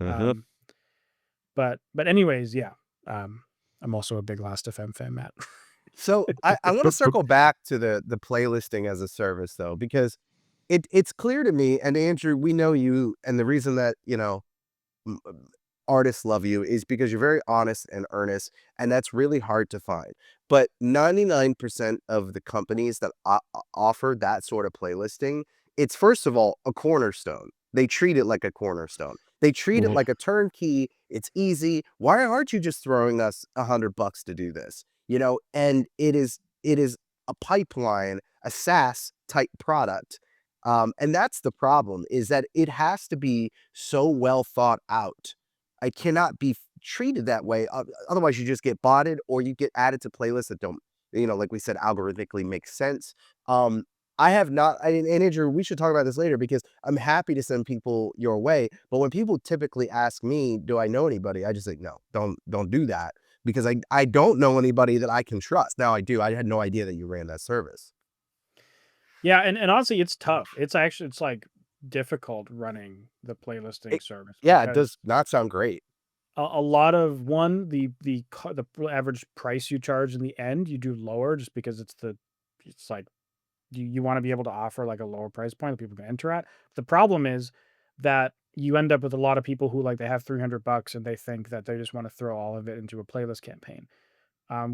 But anyways, yeah. I'm also a big Last.fm fan, Matt. So I want to circle back to the playlisting as a service though, because it's clear to me, and Andrew, we know you, and the reason that artists love you is because you're very honest and earnest, and that's really hard to find. But 99% of the companies that offer that sort of playlisting, it's first of all a cornerstone. They treat it like a cornerstone. They treat it like a turnkey. It's easy. Why aren't you just throwing us $100 to do this? And it is a pipeline, a SaaS type product. And that's the problem, is that it has to be so well thought out. I cannot be treated that way. Otherwise you just get botted or you get added to playlists that don't, like we said, algorithmically make sense. I have not, and Andrew, we should talk about this later because I'm happy to send people your way. But when people typically ask me, do I know anybody? I just say, no, don't do that, because I don't know anybody that I can trust. Now I do. I had no idea that you ran that service. Yeah. And honestly, it's tough. It's like difficult running the playlisting It service Yeah, it because does not sound great. a lot of the average price you charge in the end, you do lower just because it's like you want to be able to offer like a lower price point that people can enter at. The problem is that you end up with a lot of people who like they have $300 and they think that they just want to throw all of it into a playlist campaign.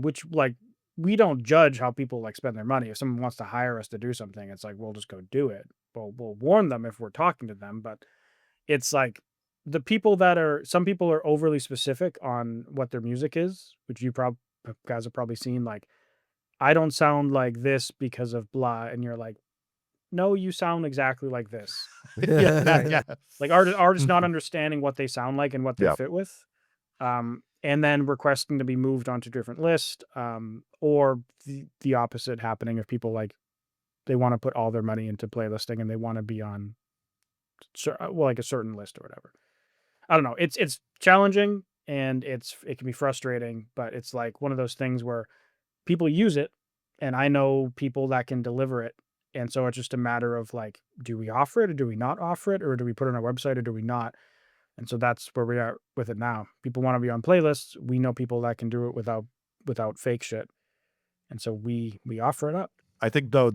Which like we don't judge how people like spend their money. If someone wants to hire us to do something, it's like we'll just go do it. We'll warn them if we're talking to them, but it's like some people are overly specific on what their music is, which guys have probably seen. Like, I don't sound like this because of blah, and you're like, no, you sound exactly like this. Yeah, Right? yeah. Like artists not understanding what they sound like and what they Yeah. fit with, and then requesting to be moved onto different list, or the opposite happening if people like they want to put all their money into playlisting and they want to be on like a certain list or whatever. I don't know. It's challenging and it can be frustrating, but it's like one of those things where people use it and I know people that can deliver it. And so it's just a matter of like, do we offer it or do we not offer it? Or do we put it on our website or do we not? And so that's where we are with it now. People want to be on playlists. We know people that can do it without fake shit. And so we offer it up. I think though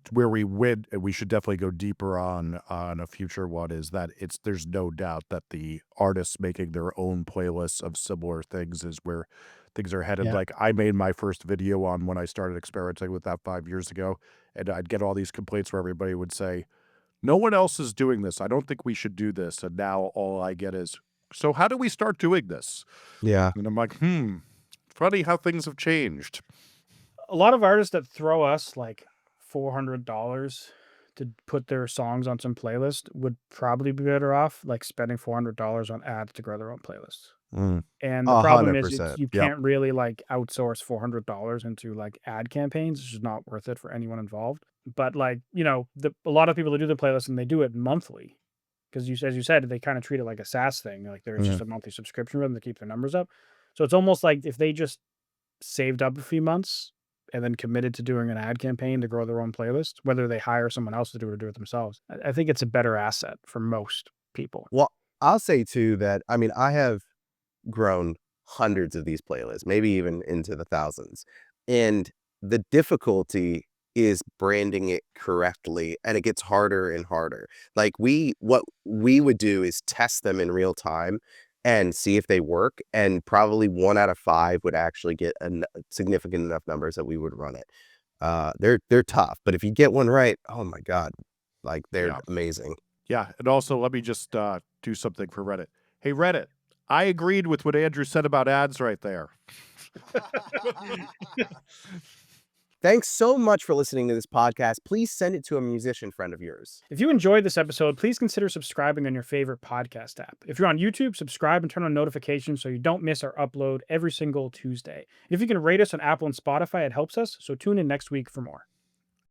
where we win, and we should definitely go deeper on a future one, is that there's no doubt that the artists making their own playlists of similar things is where things are headed. Yeah. Like I made my first video on when I started experimenting with that 5 years ago, and I'd get all these complaints where everybody would say, "No one else is doing this. I don't think we should do this." And now all I get is, "So how do we start doing this?" Yeah. And I'm like, funny how things have changed. A lot of artists that throw us like $400 to put their songs on some playlist would probably be better off like spending $400 on ads to grow their own playlists. Mm. And the problem is 100%. you Yep. can't really like outsource $400 into like ad campaigns. It's just not worth it for anyone involved. But like, a lot of people that do the playlist and they do it monthly because as you said, they kind of treat it like a SaaS thing. Like there's just a monthly subscription for them to keep their numbers up. So it's almost like if they just saved up a few months and then committed to doing an ad campaign to grow their own playlist, whether they hire someone else to do it or do it themselves. I think it's a better asset for most people. Well, I'll say too that I mean, I have grown hundreds of these playlists, maybe even into the thousands. And the difficulty is branding it correctly, and it gets harder and harder. Like what we would do is test them in real time and see if they work, and probably 1 out of 5 would actually get significant enough numbers that we would run it. They're tough, but if you get one right, oh my God, like they're Yeah. amazing. Yeah, and also let me just do something for Reddit. Hey, Reddit, I agreed with what Andrew said about ads right there. Thanks so much for listening to this podcast. Please send it to a musician friend of yours. If you enjoyed this episode, please consider subscribing on your favorite podcast app. If you're on YouTube, subscribe and turn on notifications so you don't miss our upload every single Tuesday. If you can rate us on Apple and Spotify, it helps us, so tune in next week for more.